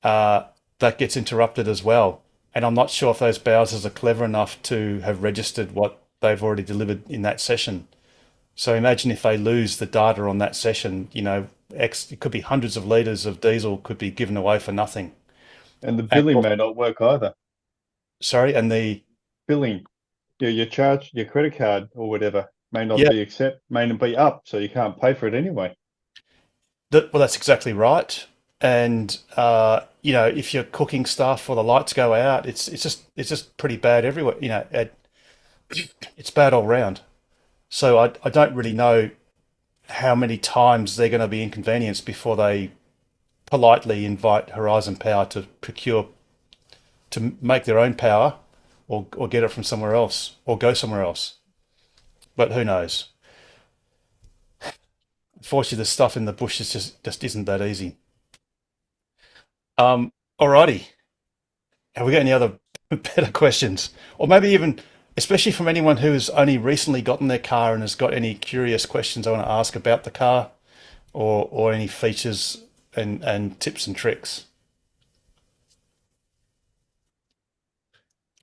that gets interrupted as well. And I'm not sure if those Bowsers are clever enough to have registered what they've already delivered in that session. So imagine if they lose the data on that session, you know, it could be hundreds of litres of diesel could be given away for nothing. And the billing may not work either. Sorry, and the billing, your charge, your credit card or whatever may not may not be up, so you can't pay for it anyway. Well, that's exactly right. And you know, if you're cooking stuff or the lights go out, it's just pretty bad everywhere. You know, it's bad all round. So I don't really know how many times they're going to be inconvenienced before they politely invite Horizon Power to make their own power, or get it from somewhere else, or go somewhere else. But who knows? Unfortunately, the stuff in the bush is just isn't that easy. Alrighty. Have we got any other better questions? Or maybe even, especially from anyone who has only recently gotten their car and has got any curious questions I want to ask about the car, or any features and tips and tricks.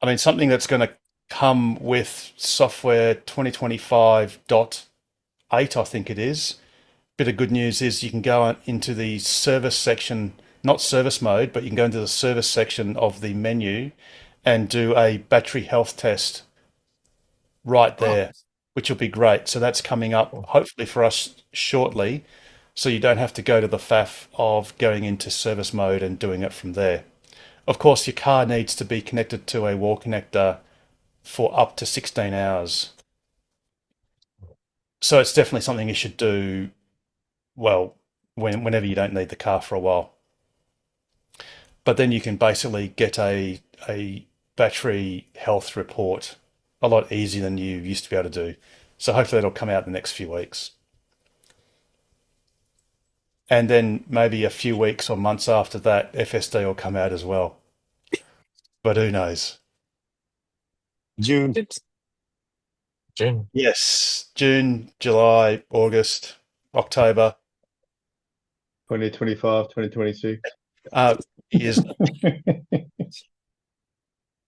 I mean, something that's going to come with software 2025.8, I think it is. Bit of good news is you can go into the service section, not service mode, but you can go into the service section of the menu and do a battery health test right there, which will be great. So that's coming up hopefully for us shortly, so you don't have to go to the faff of going into service mode and doing it from there. Of course, your car needs to be connected to a wall connector for up to 16 hours. So it's definitely something you should do, well, whenever you don't need the car for a while. but then you can basically get a battery health report a lot easier than you used to be able to do. So hopefully that'll come out in the next few weeks. And then maybe a few weeks or months after that, FSD will come out as well. But who knows? June. June. Yes, June, July, August, October. 2025, 2026. Years.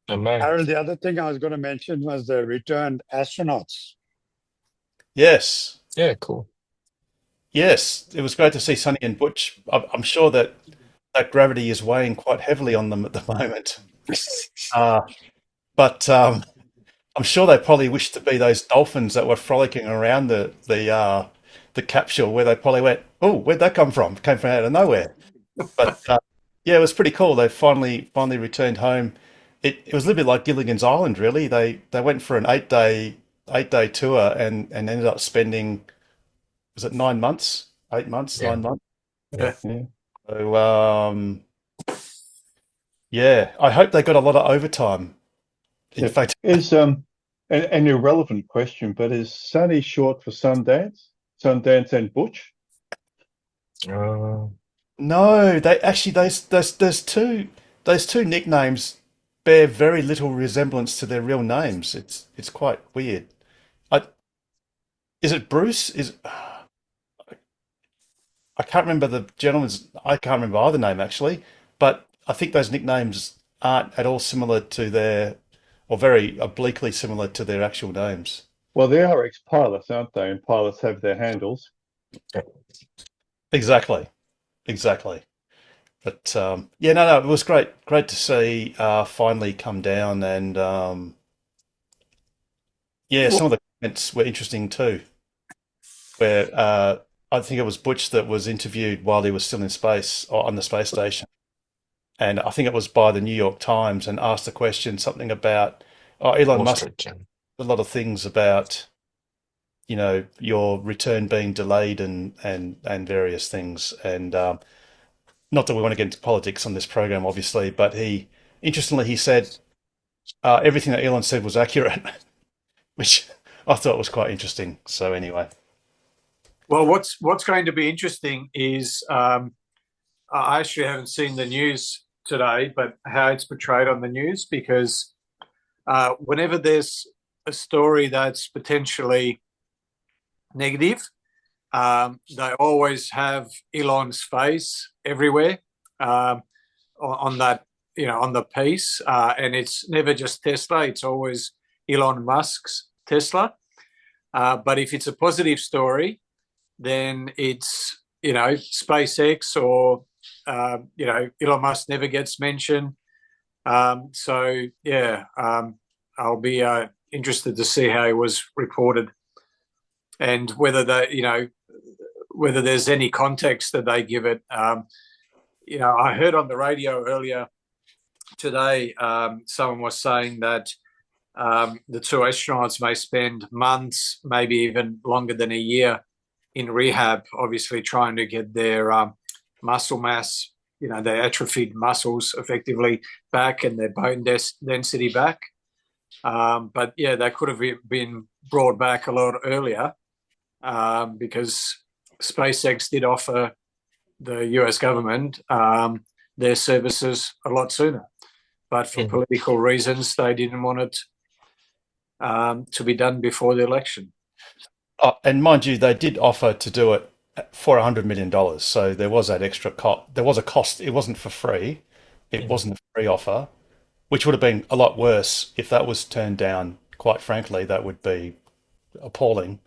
And May. Harold, the other thing I was going to mention was the returned astronauts. Yes, Yeah, cool. yes. It was great to see Sonny and Butch. I'm sure that gravity is weighing quite heavily on them at the moment. But I'm sure they probably wish to be those dolphins that were frolicking around the capsule, where they probably went, "Oh, where'd that come from? It came from out of nowhere." But yeah, it was pretty cool. They finally returned home. It was a little bit like Gilligan's Island, really. They went for an 8-day tour and ended up spending, was it 9 months? 8 months, Yeah. 9 months. Yeah. So yeah, I hope they got a lot of overtime. In Yeah. fact, Is an irrelevant question, but is Sunny short for Sundance? Sundance and Butch? no, they actually those two nicknames bear very little resemblance to their real names. It's quite weird. Is it Bruce? I can't remember the gentleman's. I can't remember either name actually, but I think those nicknames aren't at all similar to their, or very obliquely similar to their actual names. Well, they are ex-pilots, aren't they? And pilots have their handles. Exactly. But yeah, no, it was great to see finally come down, and yeah, some of the comments were interesting too. Where I think it was Butch that was interviewed while he was still in space or on the space station, and I think it was by the New York Times, and asked a question, something about Elon Wall Musk, Street Journal. a lot of things about, your return being delayed and various things, and not that we want to get into politics on this program, obviously, but interestingly, he said everything that Elon said was accurate, which I thought was quite interesting. So anyway, Well, what's going to be interesting is I actually haven't seen the news today, but how it's portrayed on the news, because whenever there's a story that's potentially negative, they always have Elon's face everywhere on that, on the piece, and it's never just Tesla; it's always Elon Musk's Tesla. But if it's a positive story, then it's SpaceX or Elon Musk never gets mentioned. So yeah, I'll be interested to see how it was reported, and whether whether there's any context that they give it. I heard on the radio earlier today, someone was saying that the two astronauts may spend months, maybe even longer than a year, in rehab, obviously trying to get their muscle mass, their atrophied muscles effectively back and their bone density back. But yeah, they could have been brought back a lot earlier because SpaceX did offer the US government their services a lot sooner. But for political reasons, they didn't want it to be done before the election. oh, and mind you, they did offer to do it for $100 million. So there was that extra cost. There was a cost. It wasn't for free. It wasn't a free offer, which would have been a lot worse if that was turned down. Quite frankly, that would be appalling.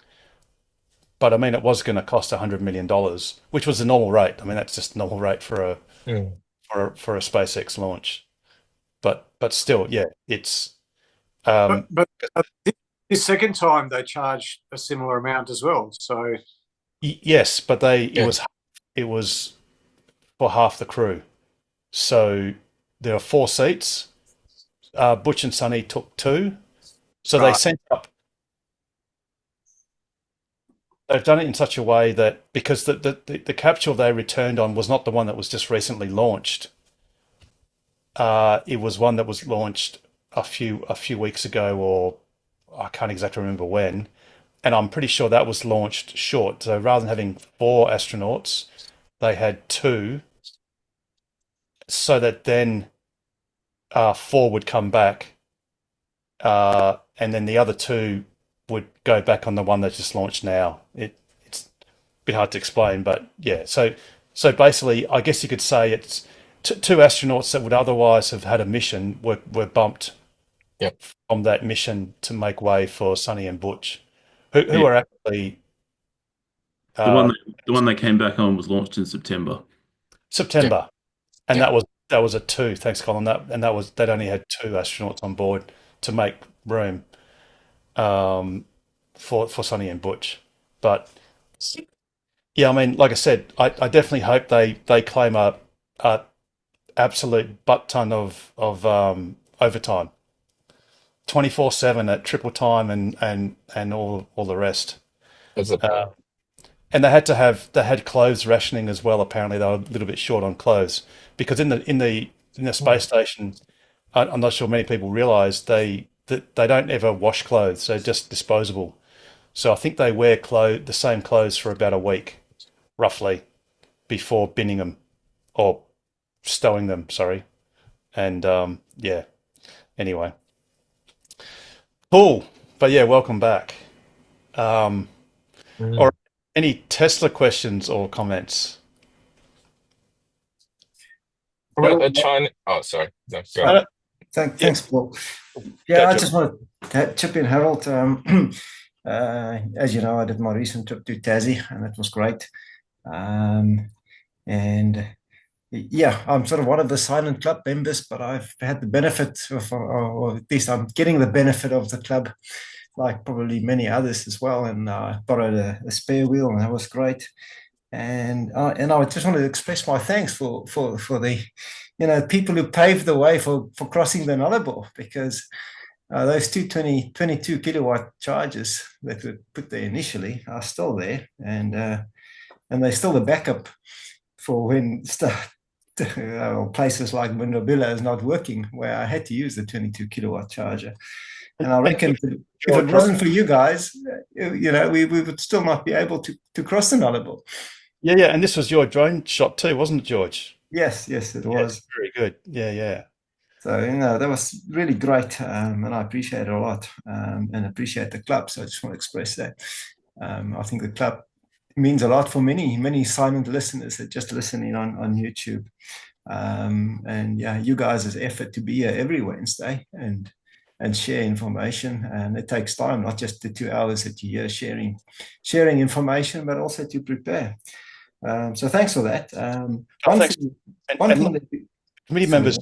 But I mean, it was going to cost $100 million, which was the normal rate. I mean, that's just the normal rate for a SpaceX launch. But still, yeah, it's But this second time they charged a similar amount as well. So yes, but it was for half the crew. So there are 4 seats. Butch and Sonny took 2. So they sent up. They've done it in such a way that, because the capsule they returned on was not the one that was just recently launched. it was one that was launched a few weeks ago, or I can't exactly remember when. And I'm pretty sure that was launched short. So rather than having 4 astronauts, they had 2, so that then 4 would come back, and then the other 2 would go back on the one that just launched now. It's a bit hard to explain, but yeah. So basically, I guess you could say it's 2 astronauts that would otherwise have had a mission were bumped Yep. from that mission to make way for Sonny and Butch, who Yeah. are actually The one they came back on was launched in September. September, and Yeah. that was a 2. Thanks, Colin. They'd only had 2 astronauts on board to make room for Sonny and Butch. But yeah, I mean, like I said, I definitely hope they claim a absolute butt ton of overtime, 24/7 at triple time and all the rest. That's a And they had clothes rationing as well. Apparently, they were a little bit short on clothes because in the space station, I'm not sure many people realise they don't ever wash clothes; they're just disposable. So I think they wear the same clothes for about a week, roughly, before binning them or stowing them. Sorry, and yeah. Anyway, cool. But yeah, welcome back. Or any Tesla questions or comments? China. Oh, sorry. No, go I on. don't- Thanks, Paul. Go, Yeah, I George. just want to chip in, Harold. As you know, I did my recent trip to Tassie, and it was great. And yeah, I'm sort of one of the silent club members, but I've had the benefit of, or at least I'm getting the benefit of the club, like probably many others as well. And I borrowed a spare wheel, and that was great. And I just want to express my thanks for the people who paved the way for crossing the Nullarbor, because those 22 kilowatt chargers that were put there initially are still there, and they're still the backup for when places like Mundabilla is not working, where I had to use the 22 kilowatt charger. And I reckon if it wasn't for you guys, we would still not be able to cross the Nullarbor. Yeah, and this was your drone shot too, wasn't it, George? Yes, it was. Yes, very good. Yeah. So, that was really great, and I appreciate it a lot, and appreciate the club. So I just want to express that. I think the club means a lot for many silent listeners that just listen in on YouTube. And yeah, you guys' effort to be here every Wednesday and share information, and it takes time, not just the 2 hours that you're here sharing information, but also to prepare. So thanks for that. Thanks. Committee members,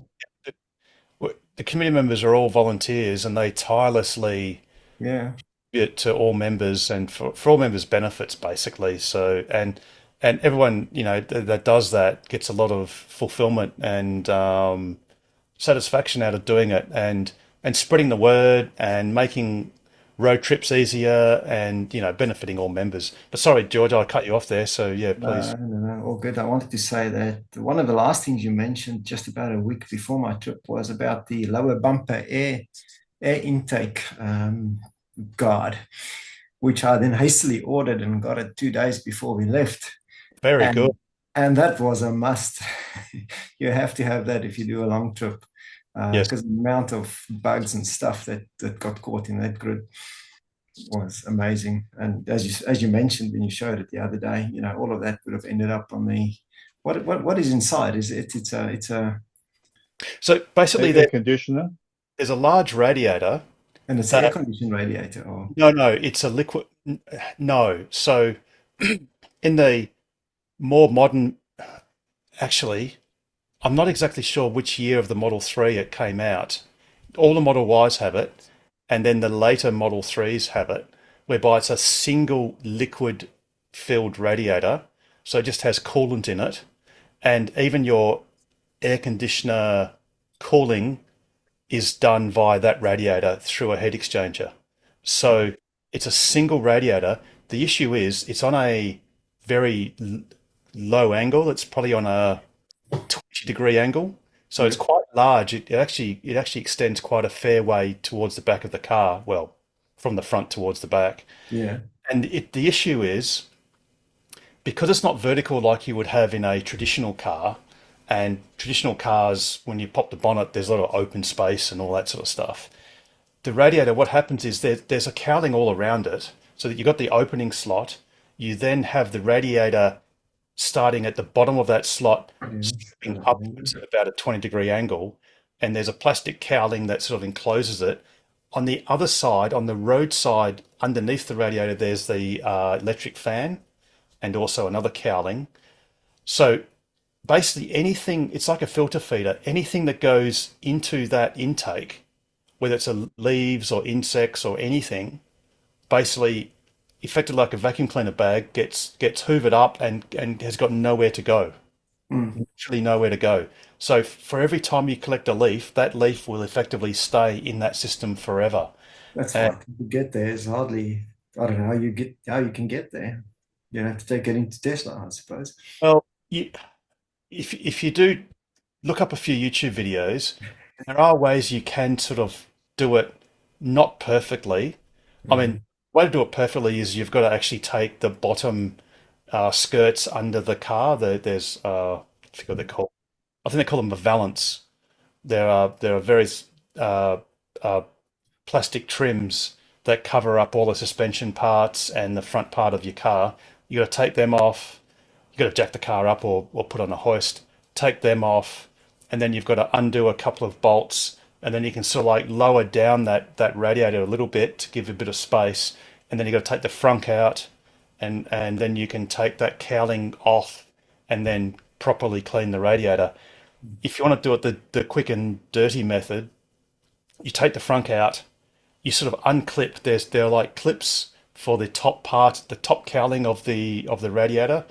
the committee members are all volunteers, and they tirelessly it to all members and for all members' benefits, basically. So and everyone that does that gets a lot of fulfillment and satisfaction out of doing it, and spreading the word and making road trips easier, and benefiting all members. But sorry, George, I cut you off there. So yeah, please. No, all good. I wanted to say that one of the last things you mentioned just about a week before my trip was about the lower bumper air intake guard, which I then hastily ordered and got it 2 days before we left. Very good. And that was a must. You have to have that if you do a long trip. Yes. Because the amount of bugs and stuff that got caught in that grid was amazing. And as you mentioned when you showed it the other day, all of that would have ended up on the what is inside? It's a so basically air conditioner. There's a large radiator, and it's an air conditioned radiator. Or no, it's a liquid. No, so in the more modern, actually, I'm not exactly sure which year of the Model 3 it came out. All the Model Ys have it, and then the later Model 3s have it, whereby it's a single liquid-filled radiator, so it just has coolant in it, and even your air conditioner cooling is done via that radiator through a heat exchanger. So it's a single radiator. The issue is it's on a very low angle. It's probably on a 20-degree angle, so it's large, it actually extends quite a fair way towards the back of the car. Well, from the front towards the back. Yeah. And the issue is because it's not vertical like you would have in a traditional car, and traditional cars, when you pop the bonnet, there's a lot of open space and all that sort of stuff. The radiator, what happens is there's a cowling all around it, so that you've got the opening slot. You then have the radiator starting at the bottom of that slot, stepping upwards at about a 20-degree angle, and there's a plastic cowling that sort of encloses it. On the other side, on the road side, underneath the radiator, there's the electric fan and also another cowling. So basically anything, it's like a filter feeder, anything that goes into that intake, whether it's leaves or insects or anything, basically affected like a vacuum cleaner bag, gets hoovered up and has got nowhere to go. Literally nowhere to go. So for every time you collect a leaf, that leaf will effectively stay in that system forever. That's hard to get there. It's hardly, I don't know how you can get there. You have to take it into Tesla, I suppose. Well, if you do look up a few YouTube videos, there are ways you can sort of do it not perfectly. I mean, the way to do it perfectly is you've got to actually take the bottom skirts under the car. There's I forget what they're called. I think they call them the valance. There are various plastic trims that cover up all the suspension parts and the front part of your car. You got to take them off. You got to jack the car up or put on a hoist. Take them off, and then you've got to undo a couple of bolts, and then you can sort of like lower down that radiator a little bit to give a bit of space, and then you got to take the frunk out, and then you can take that cowling off, and then properly clean the radiator. If you want to do it the quick and dirty method, you take the frunk out, you sort of unclip. There are like clips for the top part, the top cowling of the radiator.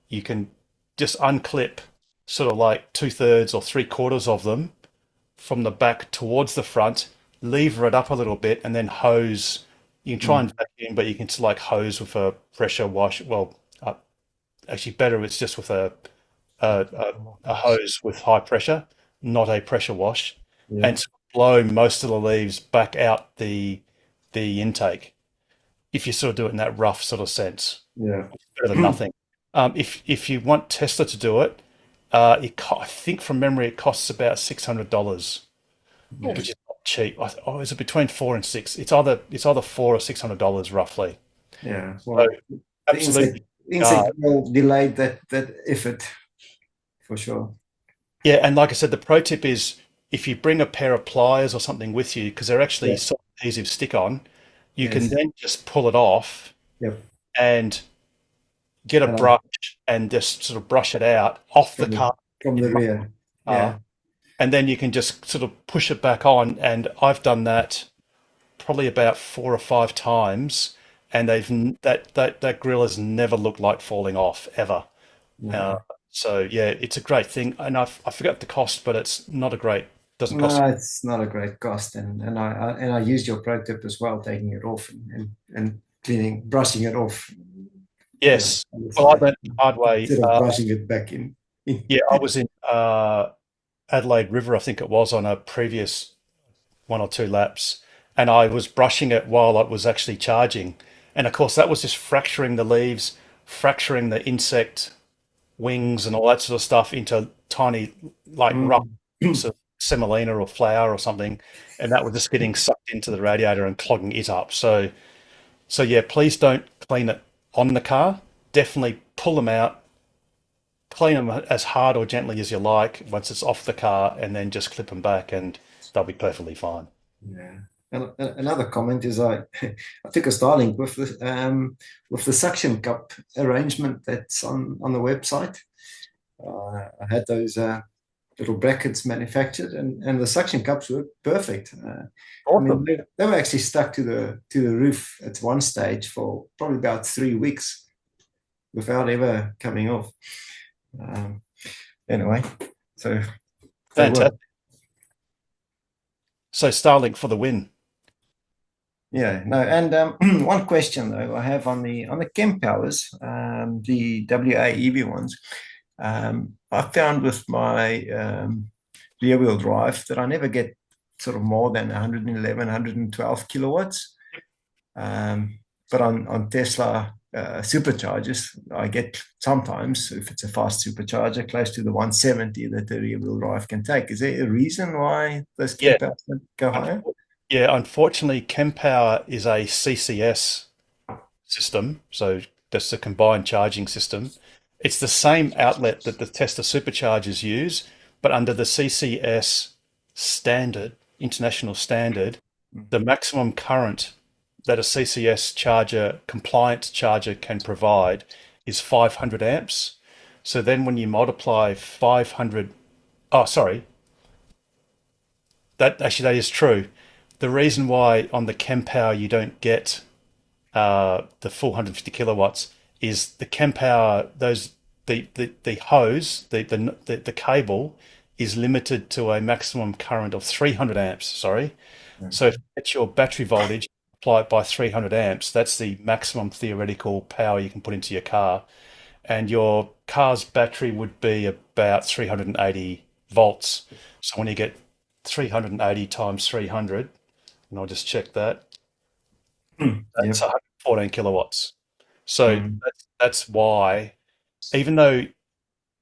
You can just unclip sort of like 2/3 or 3/4 of them from the back towards the front, lever it up a little bit, and then hose. You can try and vacuum, but you can just like hose with a pressure wash. Well, actually better it's just with a hose with high pressure, not a pressure wash, and blow most of the leaves back out the intake. If you sort of do it in that rough sort of sense, it's better than nothing. If you want Tesla to do it, I think from memory it costs about $600, which is not cheap. Is it between $400 and $600? It's either $400 or $600 roughly. Yeah, well, so, absolutely. Insect will delay that effort for sure. Yeah, and like I said, the pro tip is if you bring a pair of pliers or something with you, because they're actually so adhesive stick-on, you can then just pull it off and get a brush and just sort of brush it out off the car from the rear. And then you can just sort of push it back on. And I've done that probably about 4 or 5 times, and that grill has never looked like falling off ever. So yeah, it's a great thing. And I forgot the cost, but it's not a great. Doesn't cost. No, it's not a great cost, and I used your pro tip as well, taking it off and cleaning, brushing it off. Yes, well, I learned the hard way. Instead of brushing it back in. Yeah, I was in Adelaide River, I think it was, on a previous 1 or 2 laps, and I was brushing it while it was actually charging, and of course that was just fracturing the leaves, fracturing the insect wings and all that sort of stuff into tiny, like rough sort of semolina or flour or something, and that was just getting sucked into the radiator and clogging it up. So yeah, please don't clean it on the car. Definitely pull them out, clean them as hard or gently as you like once it's off the car, and then just clip them back and they'll be perfectly fine. Yeah. And another comment is I took a Starlink with the suction cup arrangement that's on the website. I had those little brackets manufactured, and the suction cups were perfect. I mean, they were actually stuck to the roof at one stage for probably about 3 weeks without ever coming off. Anyway, so fantastic. So Starlink for the win. Yeah, no, and one question though I have on the Kempowers, the WA EV ones. I found with my rear wheel drive that I never get sort of more than 111, 112 kilowatts. But on Tesla superchargers, I get sometimes, if it's a fast supercharger, close to the 170 that the rear wheel drive can take. Is there a reason why those Yeah. Kempowers don't go higher? Yeah, unfortunately, Kempower is a CCS system, so that's a combined charging system. It's the same outlet that the Tesla superchargers use, but under the CCS standard, international standard, the maximum current that a CCS charger, compliant charger, can provide is 500 amps. So then when you multiply 500, oh, sorry, that is true. The reason why on the Kempower you don't get the full 150 kilowatts is the Kempower, the hose, the cable is limited to a maximum current of 300 amps. Sorry, so if you get your battery voltage, apply it by 300 amps. That's the maximum theoretical power you can put into your car, and your car's battery would be about 380 volts. So when you get 380 times 300, and I'll just check that. That's 114 kilowatts. So that's why, even though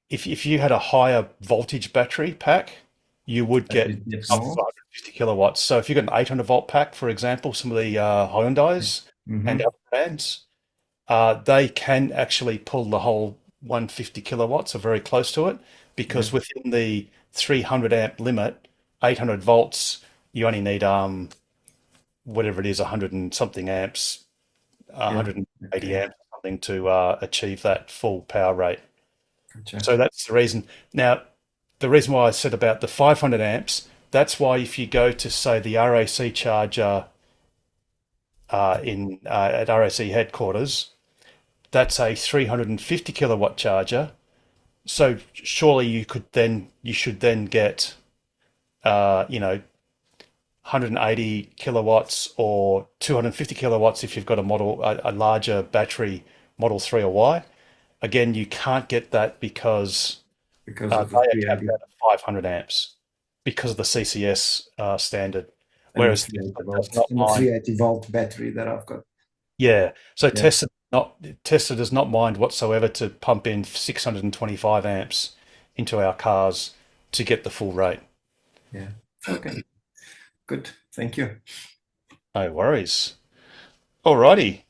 if you had a higher voltage battery pack, you would get up to 150 kilowatts. So if you got an 800 volt pack, for example, some of the Hyundais and other brands, they can actually pull the whole 150 kilowatts or very close to it, because within the 300 amp limit, 800 volts, you only need whatever it is, 100 and something amps, 180 amps or something to achieve that full power rate. Gotcha. So that's the reason. Now, the reason why I said about the 500 amps, that's why if you go to, say, the RAC charger at RAC headquarters, that's a 350 kilowatt charger. So surely you should then get 180 kilowatts or 250 kilowatts if you've got a larger battery, Model 3 or Y. Again, you can't get that because Because they of are the capped at 500 amps because of the CCS standard. Whereas Tesla does not mind. 380 volt battery that I've got. Yeah, so Tesla does not mind whatsoever to pump in 625 amps into our cars to get the full rate. Yeah. Okay. Good. Thank you. No worries. Alrighty.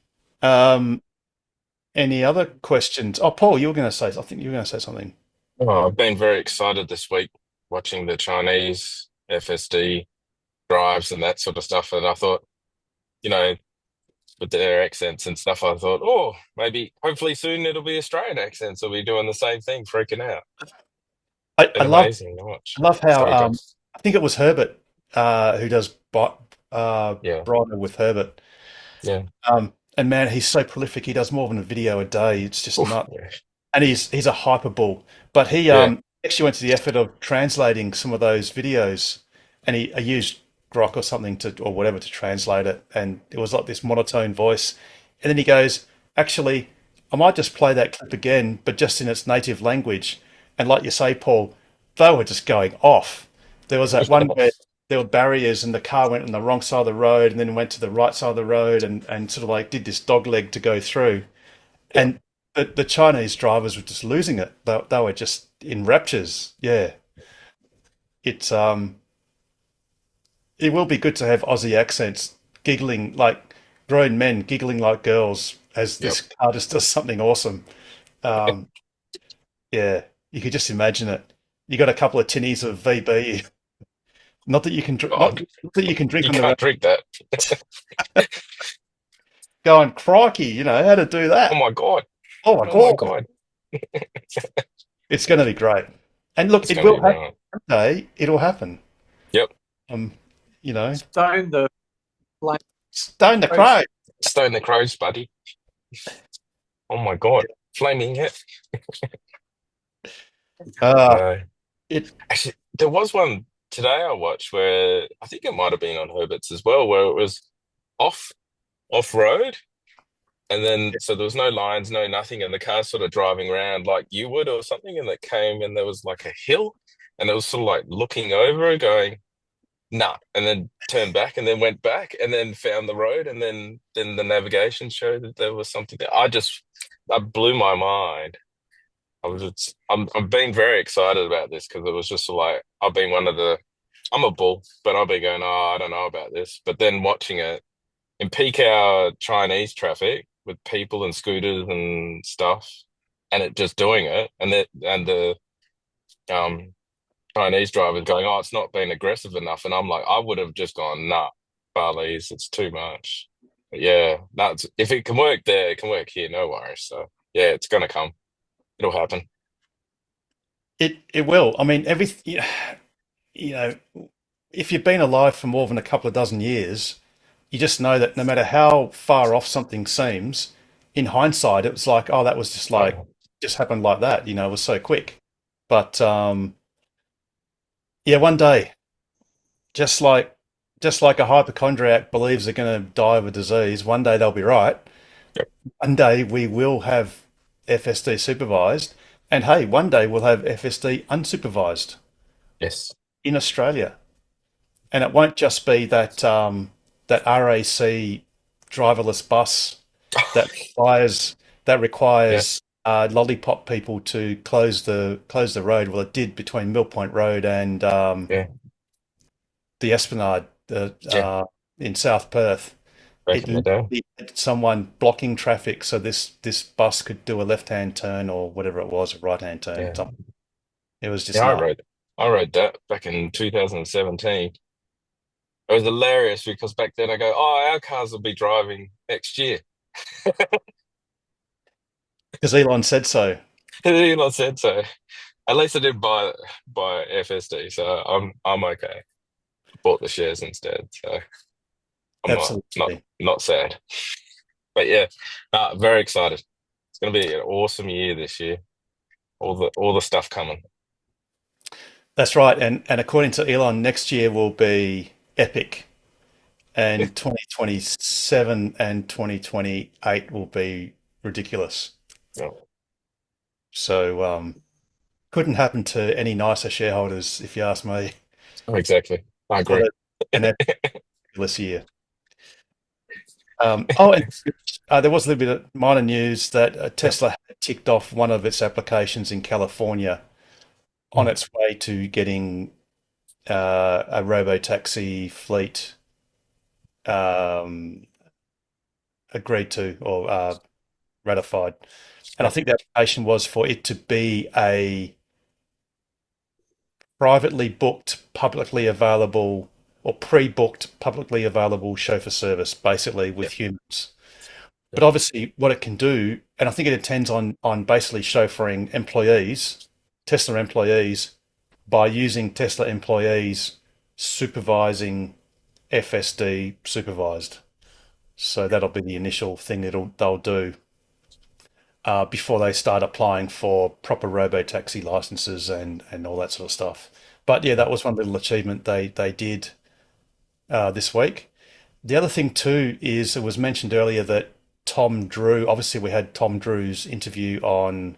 Any other questions? Oh, Paul, I think you were going to say something. Oh, I've been very excited this week watching the Chinese FSD drives and that sort of stuff. And I thought, with their accents and stuff, I thought, oh, maybe, hopefully soon it'll be Australian accents. We'll be doing the same thing, freaking out. I Amazing to watch. I love how Sorry, guys. I think it was Herbert who does Bridal with Herbert. Yeah. And man, he's so prolific. He does more than a video a day. It's just nuts. Yeah. And he's a hyperbull. But he actually went to the effort of translating some of those videos, and he used Grok or something or whatever to translate it. And it was like this monotone voice. And then he goes, actually, I might just play that clip again, but just in its native language. And like you say, Paul, they were just going off. There was that one where there were barriers and the car went on the wrong side of the road and then went to the right side of the road and sort of like did this dog leg to go through. Yeah. And the Chinese drivers were just losing it. They were just in raptures. Yeah. It will be good to have Aussie accents giggling like grown men, giggling like girls as this car just does something awesome. Yeah, you could just imagine it. You got a couple of tinnies of VB. Not that you can drink. Not that you can drink. You can't drink that. Going crikey, how to do that? Oh my god! Oh my god! It's going to be great. And look, it will happen. One day it'll happen. Yep. Stone the crow. Stone the crows, buddy. Oh my god! Flaming hit. Actually, there was one today I watched where I think it might have been on Herbert's as well, where it was off road, and then so there was no lines, no nothing, and the car's sort of driving around like you would or something, and it came and there was like a hill, and it was sort of like looking over and going, nah, and then turned back and then went back and then found the road and then the navigation showed that there was something there. That blew my mind. I'm being very excited about this because it was just like I'm a bull, but I've been going, oh, I don't know about this. But then watching it in peak hour Chinese traffic with people and scooters and stuff, and it just doing it, and the um Chinese drivers going, oh, it's not been aggressive enough, and I'm like, I would have just gone, nah, Barley's, it's too much. But yeah, that's if it can work there, it can work here, no worries. So yeah, it's gonna come, it'll happen. It will. I mean, you know, if you've been alive for more than a couple of dozen years, you just know that no matter how far off something seems, in hindsight, it was like, oh, that was just happened like that. It was so quick. But yeah, one day, just like a hypochondriac believes they're going to die of a disease, one day they'll be right. Yep. One day we will have FSD supervised, and hey, one day we'll have FSD unsupervised Yes. in Australia, and it won't just be that RAC driverless bus that requires lollipop people to close the road. Well, it did between Mill Point Road and Yeah. the Esplanade in South Perth. Back It in the day. literally had someone blocking traffic so this bus could do a left-hand turn or whatever it was, a right-hand turn. Yeah. Something. It was just Yeah, nuts. I rode that back in 2017. It was hilarious because back then I go, oh, our cars will be driving next year. Because Elon said so. Elon said so. At least I didn't buy FSD, so I'm okay. Bought the shares instead, so I'm Absolutely. not sad. But yeah, very excited. It's going to be an awesome year this year. All the stuff coming. That's right. And according to Elon, next year will be epic. And 2027 and 2028 will be ridiculous. Yeah. So couldn't happen to any nicer shareholders, if you ask me. Oh, exactly. I agree. An ridiculous year. And there was a little bit of minor news that Tesla had ticked off one of its applications in California on its way to getting a robo-taxi fleet agreed to or ratified. And I think the application was for it to be a privately booked, publicly available, or pre-booked, publicly available chauffeur service, basically with humans. But obviously, what it can do, and I think it intends on basically chauffeuring employees, Tesla employees, by using Tesla employees supervising FSD supervised. So that'll be the initial thing they'll do before they start applying for proper robo-taxi licenses and all that sort of stuff. But yeah, that was one little achievement they did this week. The other thing too is it was mentioned earlier that Tom Drew, obviously we had Tom Drew's interview on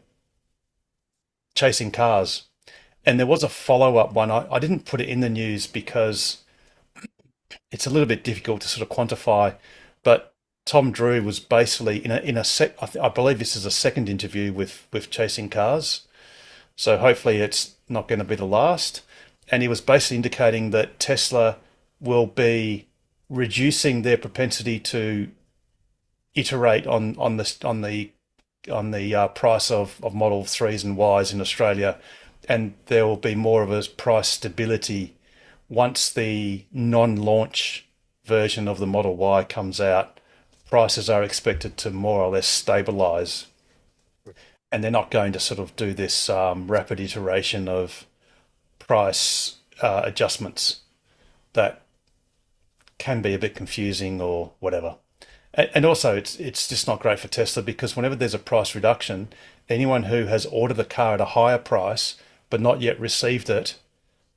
chasing cars, and there was a follow-up one. I didn't put it in the news because it's a little bit difficult to sort of quantify, but Tom Drew was basically I believe this is a second interview with Chasing Cars, so hopefully it's not going to be the last. And he was basically indicating that Tesla will be reducing their propensity to iterate on the price of Model 3s and Ys in Australia, and there will be more of a price stability once the non-launch version of the Model Y comes out. Prices are expected to more or less stabilize, and they're not going to sort of do this rapid iteration of price adjustments that can be a bit confusing or whatever. And also, it's just not great for Tesla because whenever there's a price reduction, anyone who has ordered the car at a higher price but not yet received it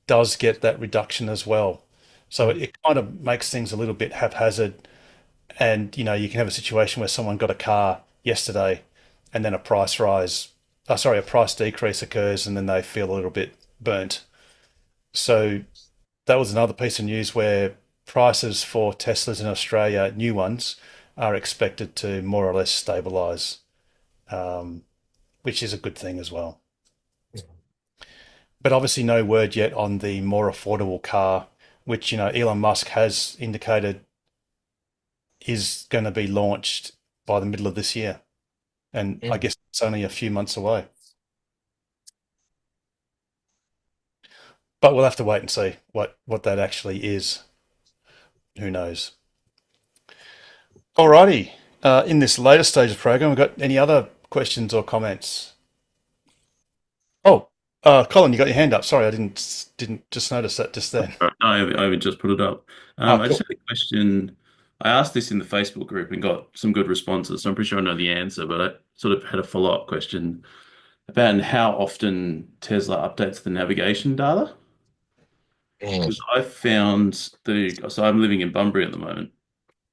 does get that reduction as well. So it kind of makes things a little bit haphazard. And, you can have a situation where someone got a car yesterday and then a price decrease occurs and then they feel a little bit burnt. So that was another piece of news where prices for Teslas in Australia, new ones, are expected to more or less stabilize, which is a good thing as well. But obviously, no word yet on the more affordable car, which Elon Musk has indicated is going to be launched by the middle of this year, and I guess it's only a few months away. But we'll have to wait and see what that actually is. Who knows? Alrighty. In this later stage of the program, we've got any other questions or comments? Oh, Colin, you got your hand up. Sorry, I didn't just notice that just then. No, I haven't just put it up. I just had a question. I asked this in the Facebook group and got some good responses, so I'm pretty sure I know the answer, but I sort of had a follow-up question about how often Tesla updates the navigation data. Because I found so I'm living in Bunbury at the moment,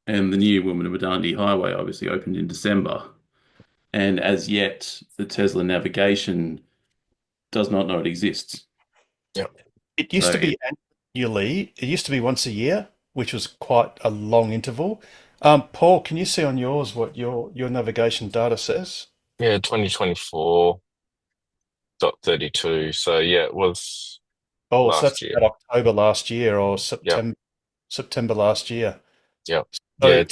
and the new Wilmington Highway obviously opened in December, and as yet the Tesla navigation does not know it exists. It used to be annually. It used to be once a year, which was quite a long interval. Paul, can you see on yours what your navigation data says? Yeah, 2024.32. So yeah, it was Oh, so last that's year. about October last year or Yep. September last year. Yep. So, Yeah,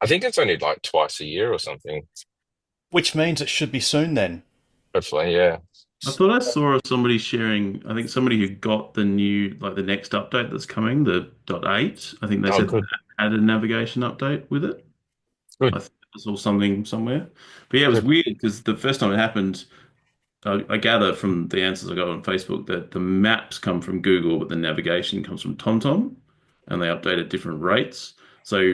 I think it's only like twice a year or something. which means it should be soon then. Hopefully, yeah. I thought I saw somebody sharing, I think somebody who got the new, like the next update that's coming, the .8. I think they said good. that had a navigation update with it. Good. I think I saw something somewhere. But yeah, it was weird because the first time it happened, I gather from the answers I got on Facebook that the maps come from Google, but the navigation comes from TomTom, and they update at different rates. So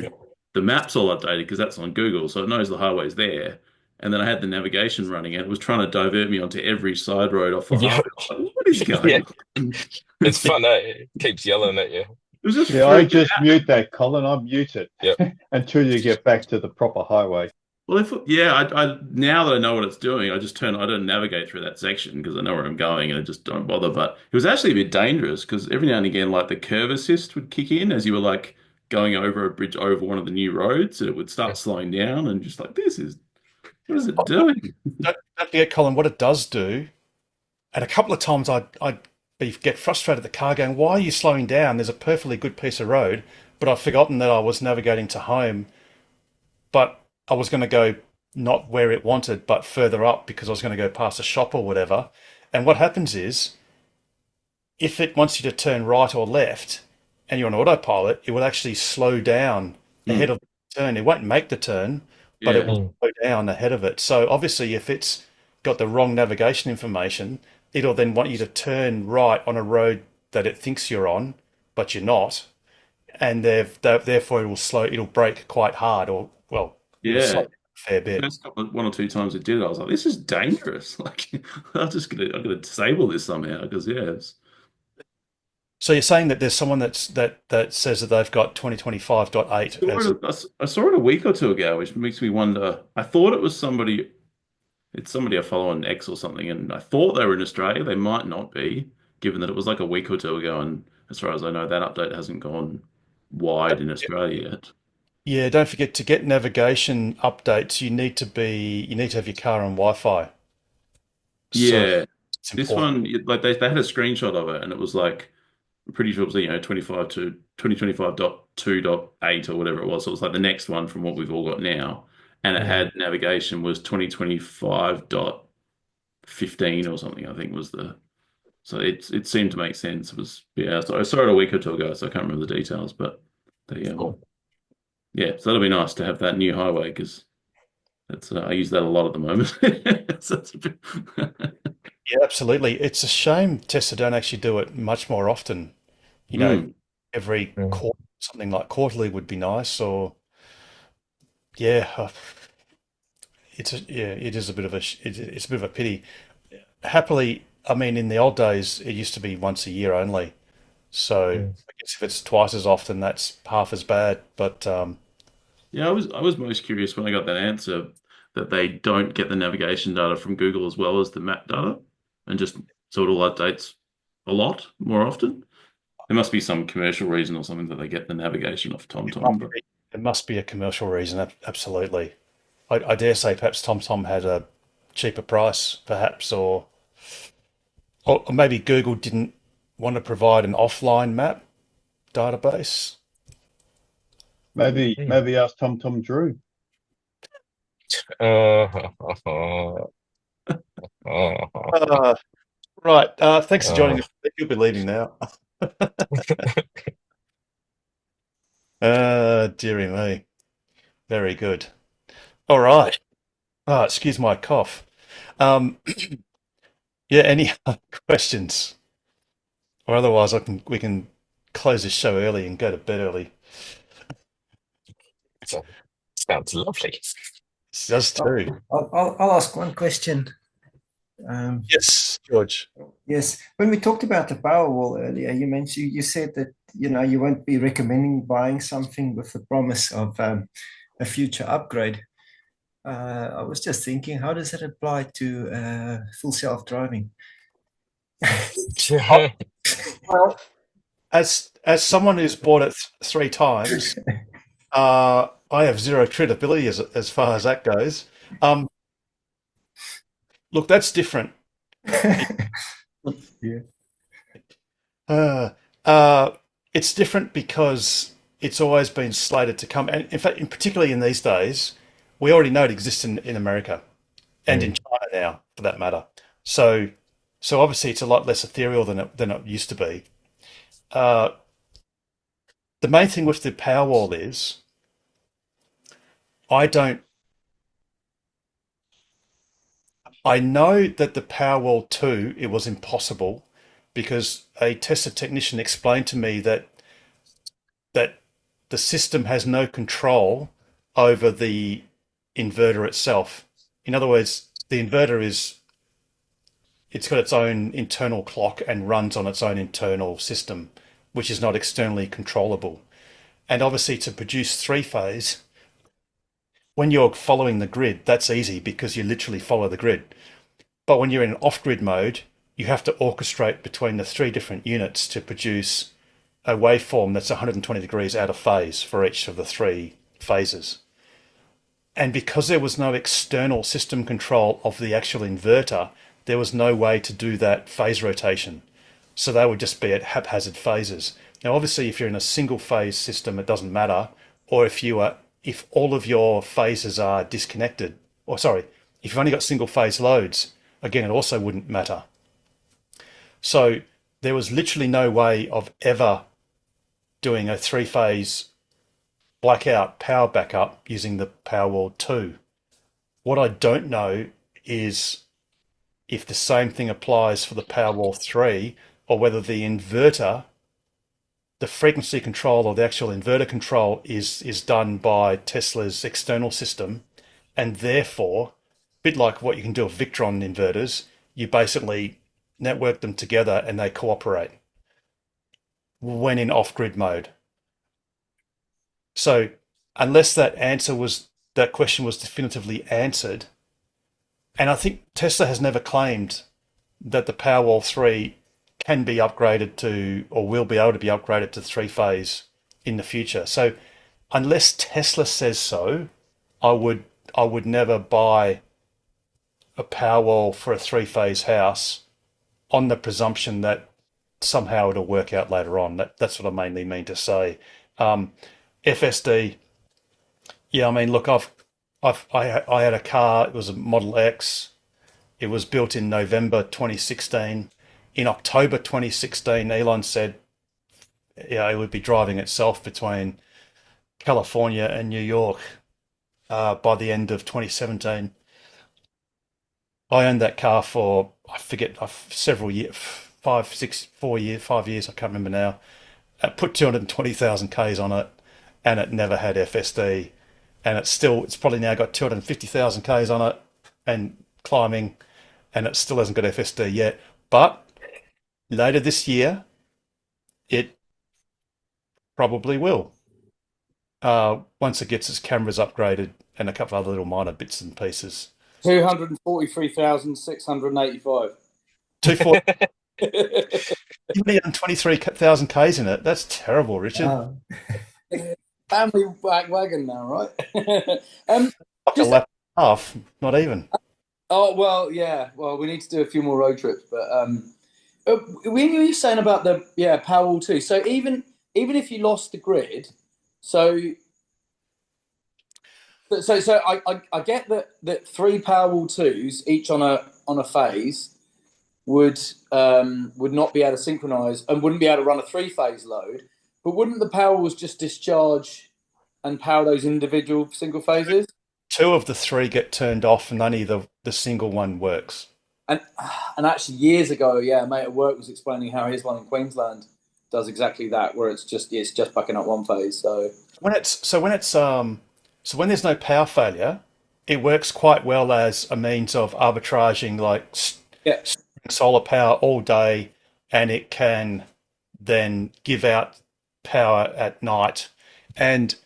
the map's all updated because that's on Google, so it knows the highway's there. And then I had the navigation running, and it was trying to divert me onto every side road off the highway. Like, what is going on? It's fun, eh? It keeps yelling at you. It was just Yeah, I freaking just out. mute that, Colin. I mute it Yep. until you get back to the proper highway. Well, I now that I know what it's doing, I don't navigate through that section because I know where I'm going and I just don't bother. But it was actually a bit dangerous because every now and again, like the curve assist would kick in as you were like going over a bridge over one of the new roads, and it would start slowing down and just like, what is it doing? Don't forget, Colin, what it does do, and a couple of times I'd get frustrated at the car going, why are you slowing down? There's a perfectly good piece of road, but I've forgotten that I was navigating to home, but I was going to go not where it wanted, but further up because I was going to go past a shop or whatever. And what happens is, if it wants you to turn right or left and you're on autopilot, it will actually slow down ahead of the turn. It won't make the turn, but it will slow down ahead of it. So obviously, if it's got the wrong navigation information, it'll then want you to turn right on a road that it thinks you're on, but you're not. And therefore it'll brake quite hard, or well, it'll slow Yeah. down a fair bit. First one or two times it did, I was like, this is dangerous. Like, I'm gonna disable this somehow because So you're saying that there's someone that says that they've got 2025.8 I saw it a week or two ago, which makes me wonder. I thought it was somebody. It's somebody I follow on X or something, and I thought they were in Australia. They might not be, given that it was like a week or two ago, and as far as I know, that update hasn't gone wide in Australia yet. Yeah, don't forget to get navigation updates. You need to have your car on Wi-Fi. So Yeah, it's this important. one, like they had a screenshot of it, and it was like I'm pretty sure it was 25 to 2025.2.8 or whatever it was. So it was like the next one from what we've all got now, and it had navigation was 2025.15 or something. I think was the. So it seemed to make sense. It was So I saw it a week or two ago, so I can't remember the details, but yeah. So that'll be nice to have that new highway because that's I use that a lot at the moment. So it's a bit. Yeah, absolutely. It's a shame Tesla don't actually do it much more often. Every quarter, something like quarterly would be nice. Or yeah, it is a bit of it's a bit of a pity. Happily, I mean, in the old days, it used to be once a year only. So I guess if it's twice as often, that's half as bad. But Yeah, I was most curious when I got that answer that they don't get the navigation data from Google as well as the map data, and just so it all updates a lot more often? There must be some commercial reason or something that they get the navigation off TomTom. But It must be a commercial reason, absolutely. I dare say perhaps TomTom had a cheaper price, perhaps, or maybe Google didn't want to provide an offline map database. Maybe ask TomTom Drew. Right. Thanks for joining us. You'll be leaving now. Dearie me. Very good. All right. Excuse my cough. Yeah, any other questions? Or otherwise we can close this show early and go to bed early. Sounds lovely. It does too. I'll ask one question. Yes, George. Yes, when we talked about the Powerwall earlier, you said that you won't be recommending buying something with the promise of a future upgrade. I was just thinking, how does that apply to full self-driving? Well, as someone who's bought it 3 times, I have zero credibility as far as that goes. Look, that's different. Yeah. It's different because it's always been slated to come, and in fact, particularly in these days, we already know it exists in America and in China now, for that matter. So obviously, it's a lot less ethereal than it used to be. The main thing with the Powerwall is, I know that the Powerwall 2, it was impossible because a Tesla technician explained to me that the system has no control over the inverter itself. In other words, the inverter it's got its own internal clock and runs on its own internal system, which is not externally controllable. And obviously to produce 3-phase, when you're following the grid, that's easy because you literally follow the grid. But when you're in off-grid mode, you have to orchestrate between the 3 different units to produce a waveform that's 120 degrees out of phase for each of the 3 phases. And because there was no external system control of the actual inverter, there was no way to do that phase rotation. So they would just be at haphazard phases. Now, obviously, if you're in a single phase system, it doesn't matter. Or if all of your phases are disconnected, if you've only got single phase loads, again, it also wouldn't matter. So there was literally no way of ever doing a 3-phase blackout power backup using the Powerwall 2. What I don't know is if the same thing applies for the Powerwall 3, or whether the inverter, the frequency control or the actual inverter control is done by Tesla's external system, and therefore, a bit like what you can do with Victron inverters, you basically network them together and they cooperate when in off-grid mode. So unless that question was definitively answered, and I think Tesla has never claimed that the Powerwall 3 can be upgraded to, or will be able to be upgraded to 3-phase in the future. So unless Tesla says so, I would never buy a Powerwall for a 3-phase house on the presumption that somehow it'll work out later on. That's what I mainly mean to say. FSD, yeah, I mean, look, I had a car. It was a Model X. It was built in November 2016. In October 2016, Elon said, it would be driving itself between California and New York by the end of 2017. I owned that car for, I forget, several years, 5 years, I can't remember now. I put 220,000 Ks on it, and it never had FSD. And it's probably now got 250,000 Ks on it and climbing, and it still hasn't got FSD yet. But later this year, it probably will. Once it gets its cameras upgraded and a couple of other little minor bits and pieces. 243,685. You've only done 23,000 Ks in it. That's terrible, Richard. Family wagon now, right? Like a just lap and a half, not even. oh well, yeah. Well, we need to do a few more road trips, but when you were saying about the Powerwall 2, so even if you lost the grid, so I get that three Powerwall 2s each on a phase would not be able to synchronize and wouldn't be able to run a 3-phase load, but wouldn't the Powerwalls just discharge and power those individual single phases? 2 of the 3 get turned off, and only the single one works. And actually, years ago, a mate at work was explaining how his one in Queensland does exactly that, where it's just backing up one phase. So when there's no power failure, it works quite well as a means of arbitraging, like solar power all day, and it can then give out power at night. And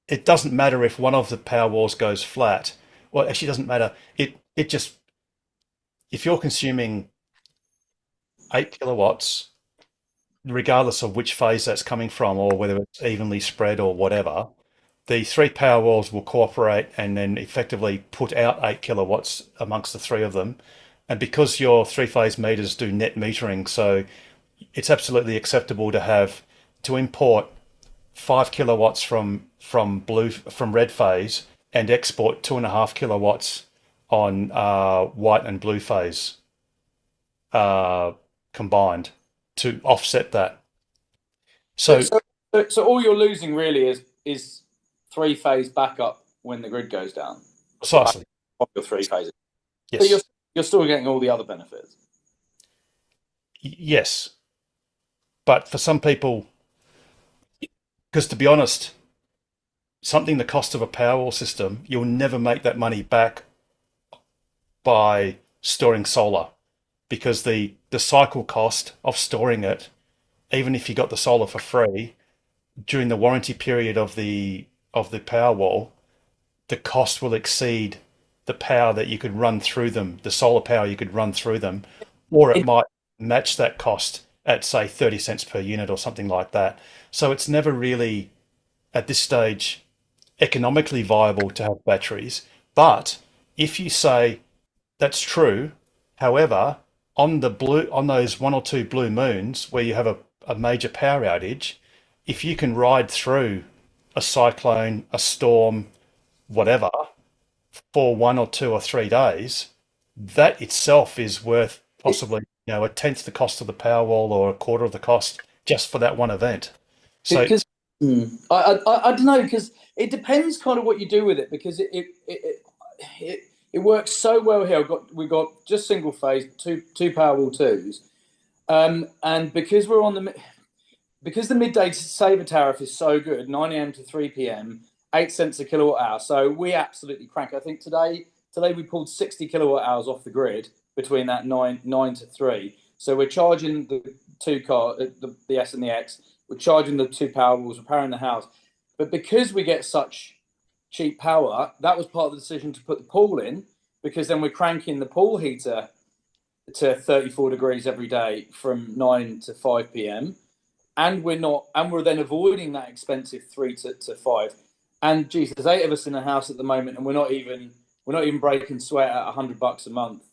it doesn't matter if one of the power walls goes flat. Well, actually, it doesn't matter. It just, if you're consuming 8 kilowatts, regardless of which phase that's coming from or whether it's evenly spread or whatever, the 3 power walls will cooperate and then effectively put out 8 kilowatts amongst the 3 of them. And because your 3-phase meters do net metering, so it's absolutely acceptable to import 5 kilowatts from red phase and export 2.5 kilowatts on white and blue phase combined to offset that. So all you're losing really is 3-phase backup when the grid goes down. Precisely. Of your 3 phases. Yes. But you're still getting all the other benefits. Yes. But for some people, because to be honest, something the cost of a Powerwall system, you'll never make that money back by storing solar, because the cycle cost of storing it, even if you got the solar for free, during the warranty period of the Powerwall, the cost will exceed the power that you could run through them, the solar power you could run through them, or it might match that cost at, say, 30 cents per unit or something like that. So it's never really, at this stage, economically viable to have batteries. But if you say that's true, however, on those 1 or 2 blue moons where you have a major power outage, if you can ride through a cyclone, a storm, whatever, for 1 or 2 or 3 days, that itself is worth possibly, a tenth the cost of the Powerwall or a quarter of the cost just for that one event. So I don't know, because it depends kind of what you do with it, because it works so well here. We've got just single phase, two Powerwall 2s, and because because the midday saver tariff is so good, 9 a.m. to 3 p.m, 8 cents a kilowatt hour. So we absolutely crank. I think today we pulled 60 kilowatt hours off the grid between that 9 to 3. So we're charging the 2 car, the S and the X. We're charging the 2 Powerwalls. We're powering the house. But because we get such cheap power, that was part of the decision to put the pool in, because then we're cranking the pool heater to 34 degrees every day from 9 to 5 p.m. And we're then avoiding that expensive 3 to 5. And geez, there's 8 of us in the house at the moment, and we're not even breaking sweat at $100 a month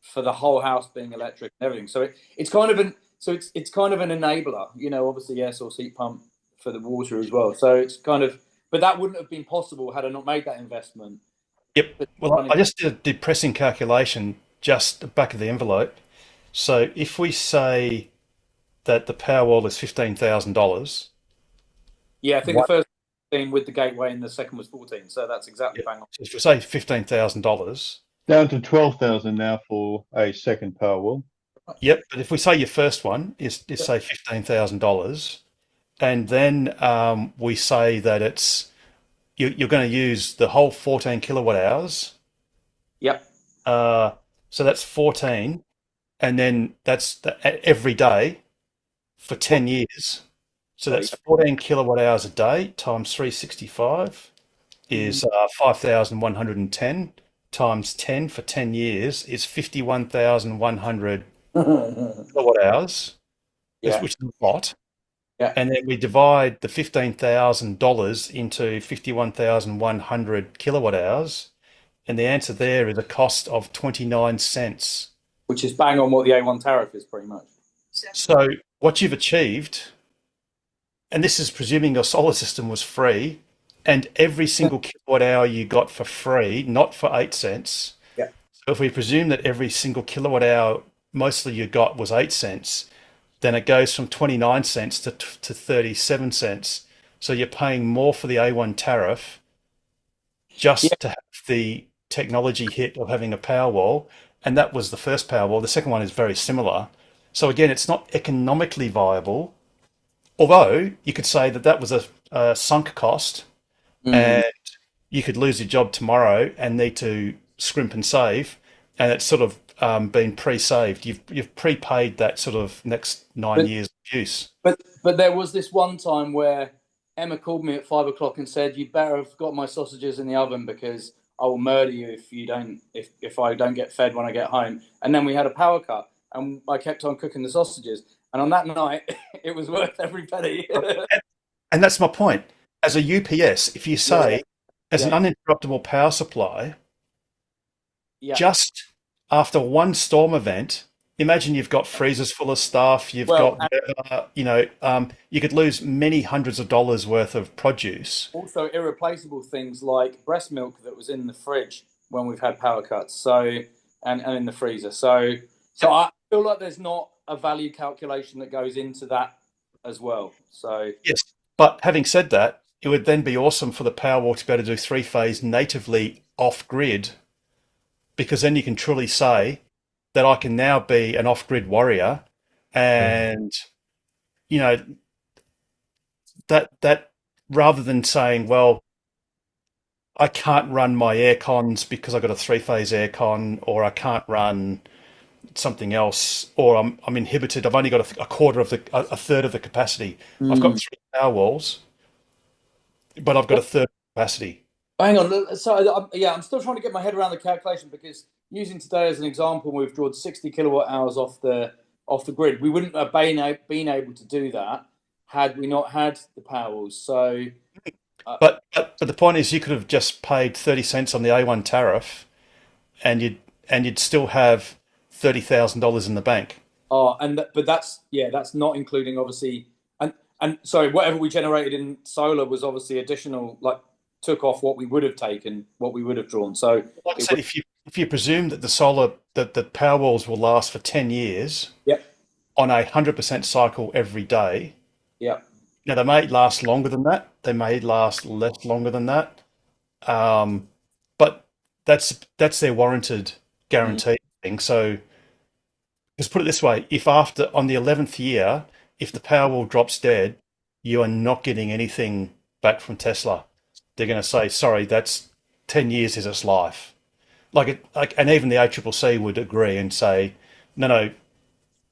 for the whole house being electric and everything. So it's kind of an enabler, obviously air source heat pump for the water as well. So it's kind of, but that wouldn't have been possible had I not made that investment. Yep. Well, I just did a depressing calculation, just back of the envelope. So if we say that the Powerwall is $15,000. Yeah, I think the first thing with the gateway and the second was 14. So that's exactly bang on. So if we say $15,000. Down to 12,000 now for a second Powerwall. Yep, but if we say your first one is say $15,000, and then we say that you're going to use the whole 14 kilowatt hours. Yep. So that's 14, and then that's every day for 10 years. So that's 14 kilowatt hours a day times 365 is 5,110 times 10 for 10 years is 51,100 kilowatt hours, Yeah. which is a lot. Yeah. And then we divide the $15,000 into 51,100 kilowatt hours. And the answer there is a cost of 29 cents. Which is bang on what the A1 tariff is, pretty much. So what you've achieved, and this is presuming your solar system was free, and every single kilowatt hour you got for free, not for 8 cents. Yeah. So if we presume that every single kilowatt hour mostly you got was 8 cents, then it goes from 29 cents to 37 cents. So you're paying more for the A1 tariff just to have the technology hit of having a Powerwall. And that was the first Powerwall. The second one is very similar. So again, it's not economically viable, although you could say that that was a sunk cost and you could lose your job tomorrow and need to scrimp and save. And it's sort of been pre-saved. You've prepaid that sort of next 9 years of use. But there was this one time where Emma called me at 5 o'clock and said, "You better have got my sausages in the oven because I will murder you if I don't get fed when I get home." And then we had a power cut, and I kept on cooking the sausages. And on that night, it was worth every penny. And that's my point. As a UPS, if you say as an uninterruptible power supply, just after one storm event, imagine you've got freezers full of stuff, you've got, you could lose many hundreds of dollars worth of produce. Also, irreplaceable things like breast milk that was in the fridge when we've had power cuts. So, and in the freezer. So I feel like there's not a value calculation that goes into that as well. So yes, but having said that, it would then be awesome for the Powerwall to be able to do three-phase natively off-grid, because then you can truly say that I can now be an off-grid warrior, and that rather than saying, well, I can't run my air cons because I've got a three-phase aircon, or I can't run something else, or I'm inhibited. I've only got a third of the capacity. I've got 3 Powerwalls, but I've got a third capacity. Hang on. So I'm still trying to get my head around the calculation, because using today as an example, we've drawn 60 kilowatt hours off the grid. We wouldn't have been able to do that had we not had the Powerwalls. So, but the point is, you could have just paid 30 cents on the A1 tariff, and you'd still have $30,000 in the bank. But that's not including obviously, and sorry, whatever we generated in solar was obviously additional, like took off what we would have taken, what we would have drawn. So, like I said, if you presume that the Powerwalls will last for 10 years, on a 100% cycle every day, now they may last longer than that, they may last less longer than that, but that's their warranted guarantee thing. So, let's put it this way: if on the 11th year, if the Powerwall drops dead, you are not getting anything back from Tesla. They're going to say, sorry, that's 10 years is its life. And even the ACCC would agree and say, no,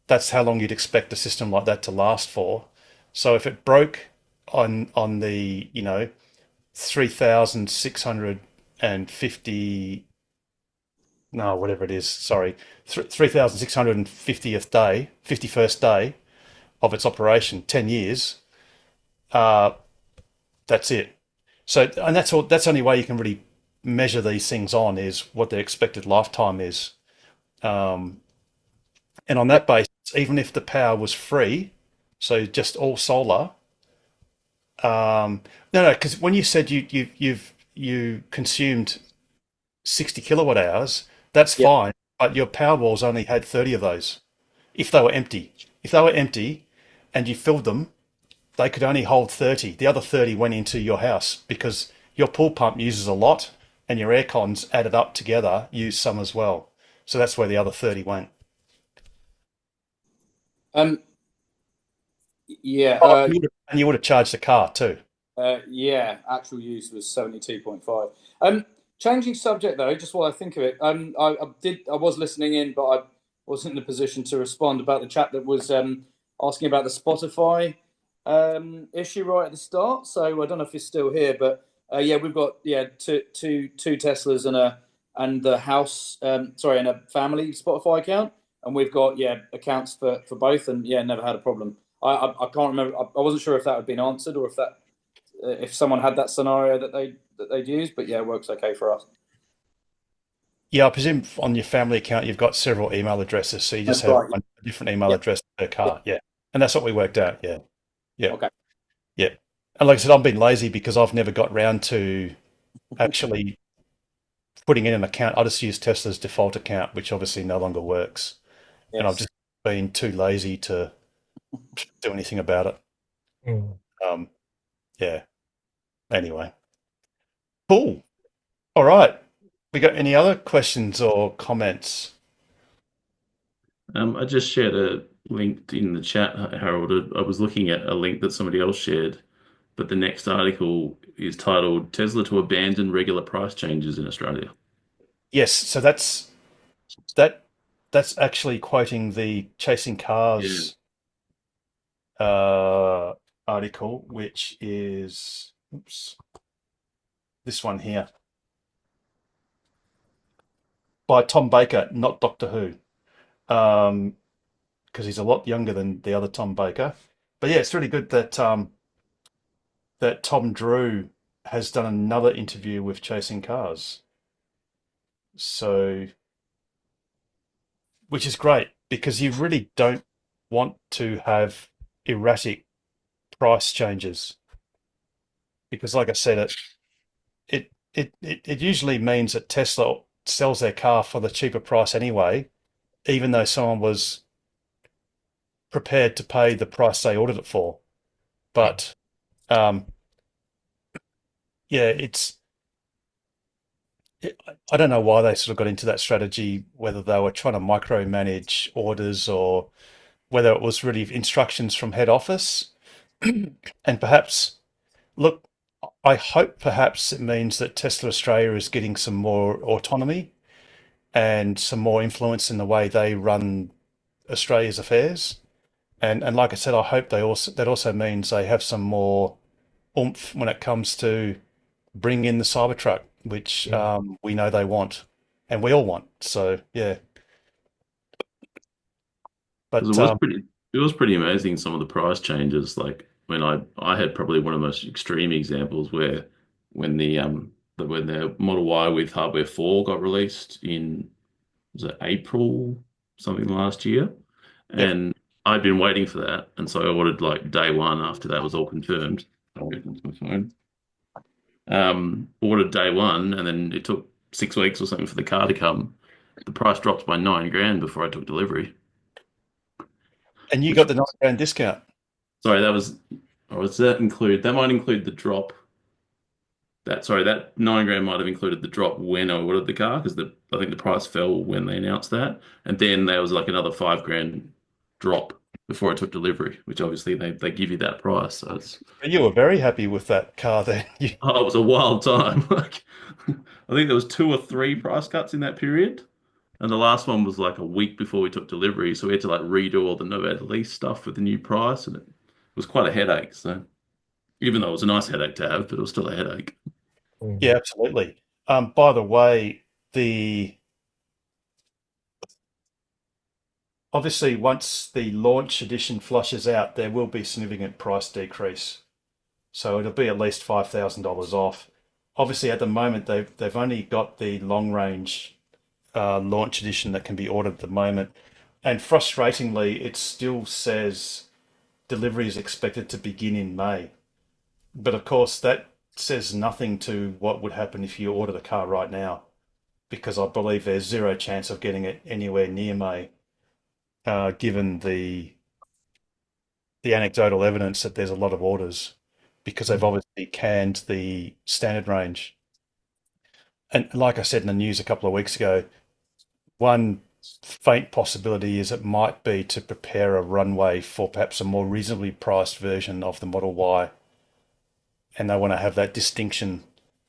that's how long you'd expect a system like that to last for. So if it broke on the 3,650, no, whatever it is, sorry, 3,650th day, 51st day of its operation, 10 years, that's it. So, and that's the only way you can really measure these things on, is what their expected lifetime is. And on that basis, even if the power was free, so just all solar, because when you said you consumed 60 kilowatt hours, that's fine, but your Powerwalls only had 30 of those. If they were empty, and you filled them, they could only hold 30. The other 30 went into your house, because your pool pump uses a lot, and your air cons added up together use some as well. So that's where the other 30 went. And you would have charged the car too. Actual use was 72.5. Changing subject though, just while I think of it, I was listening in, but I wasn't in a position to respond about the chat that was asking about the Spotify issue right at the start. So I don't know if it's still here, but we've got two Teslas and a house and a family Spotify account. and we've got accounts for both, and never had a problem. I can't remember. I wasn't sure if that had been answered or if someone had that scenario that they'd used, but it works okay for us. Yeah, I presume on your family account you've got several email addresses, so you just That's have right. one different email address per car. Yeah, and that's what we worked out. Yeah, Okay. yeah. And like I said, I've been lazy because I've never got round to actually putting in an account. I just use Tesla's default account, which obviously no longer works, and I've Yes. just been too lazy to do anything about it. Yeah. Anyway, cool. All right. We got any other questions or comments? I just shared a link in the chat, Harold. I was looking at a link that somebody else shared, but the next article is titled "Tesla to Abandon Regular Price Changes in Australia." Yes, so that's actually quoting the Chasing Cars article, which is this one here by Tom Baker, not Doctor Who, because he's a lot younger than the other Tom Baker. But yeah, it's really good that that Tom Drew has done another interview with Chasing Cars. So, which is great because you really don't want to have erratic price changes, because like I said, it usually means that Tesla sells their car for the cheaper price anyway, even though someone was prepared to pay the price they ordered it for. But I don't know why they sort of got into that strategy, whether they were trying to micromanage orders or whether it was really instructions from head office. And perhaps, look, I hope perhaps it means that Tesla Australia is getting some more autonomy and some more influence in the way they run Australia's affairs. And like I said, I hope that also means they have some more oomph when it comes to bring in the Cybertruck, which we know they want, and we all want. So yeah. But 'Cause it was pretty amazing, some of the price changes. Like when I had probably one of the most extreme examples where when the Model Y with Hardware 4 got released in, was it April something last year, and I'd been waiting for that, and so I ordered like day one after that was all confirmed. I'll get into my phone. Ordered day one, and then it took 6 weeks or something for the car to come. The price dropped by $9,000 before I took delivery. And you got the $9,000 discount. Sorry, that might include the drop. That $9,000 might have included the drop when I ordered the car, because I think the price fell when they announced that, and then there was like another $5,000 drop before I took delivery, which obviously they give you that price. So you were very happy with that car then. Oh, it was a wild time. Like, I think there was 2 or 3 price cuts in that period, and the last one was like a week before we took delivery, so we had to like redo all the novated lease stuff with the new price, and it was quite a headache. So even though it was a nice headache to have, but it was still a headache. Yeah, absolutely. By the way, obviously once the launch edition flushes out, there will be significant price decrease. So it'll be at least $5,000 off. Obviously, at the moment, they've only got the long range launch edition that can be ordered at the moment, and frustratingly, it still says delivery is expected to begin in May. But of course, that says nothing to what would happen if you order the car right now, because I believe there's zero chance of getting it anywhere near May, given the anecdotal evidence that there's a lot of orders, because they've obviously canned the standard range. And like I said in the news a couple of weeks ago, one faint possibility is it might be to prepare a runway for perhaps a more reasonably priced version of the Model Y. And they want to have that distinction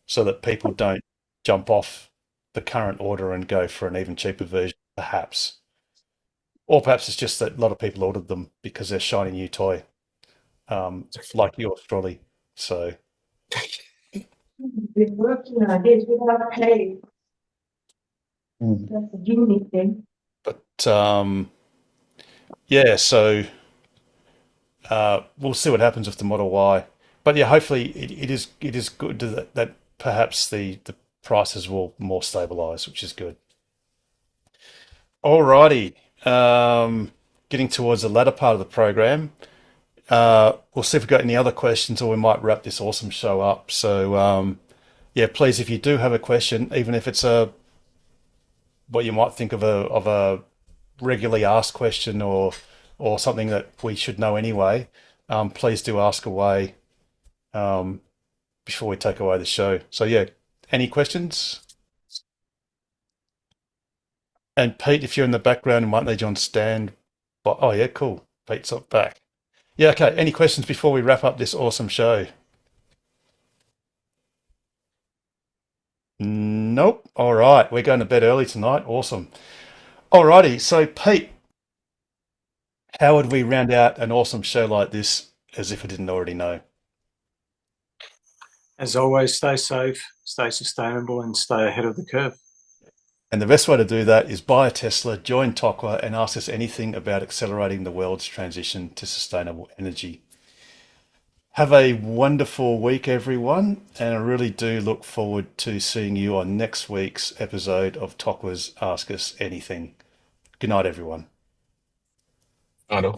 so that people don't jump off the current order and go for an even cheaper version, perhaps. Or perhaps it's just that a lot of people ordered them because they're a shiny new toy, like yours, trolley. So been working on this without pay. That's a unique thing. But yeah, so we'll see what happens with the Model Y. But yeah, hopefully it is good that perhaps the prices will more stabilize, which is good. Alrighty, getting towards the latter part of the program. We'll see if we've got any other questions, or we might wrap this awesome show up. So yeah, please, if you do have a question, even if it's what you might think of a regularly asked question or something that we should know anyway, please do ask away before we take away the show. So yeah, any questions? And Pete, if you're in the background, we might need you on stand. But oh yeah, cool. Pete's up back. Yeah, okay. Any questions before we wrap up this awesome show? Nope. All right. We're going to bed early tonight. Awesome. Alrighty. So Pete, how would we round out an awesome show like this as if we didn't already know? As always, stay safe, stay sustainable, and stay ahead of the curve. And the best way to do that is buy a Tesla, join TOCWA, and ask us anything about accelerating the world's transition to sustainable energy. Have a wonderful week, everyone, and I really do look forward to seeing you on next week's episode of TOCWA's Ask Us Anything. Good night, everyone. I don't.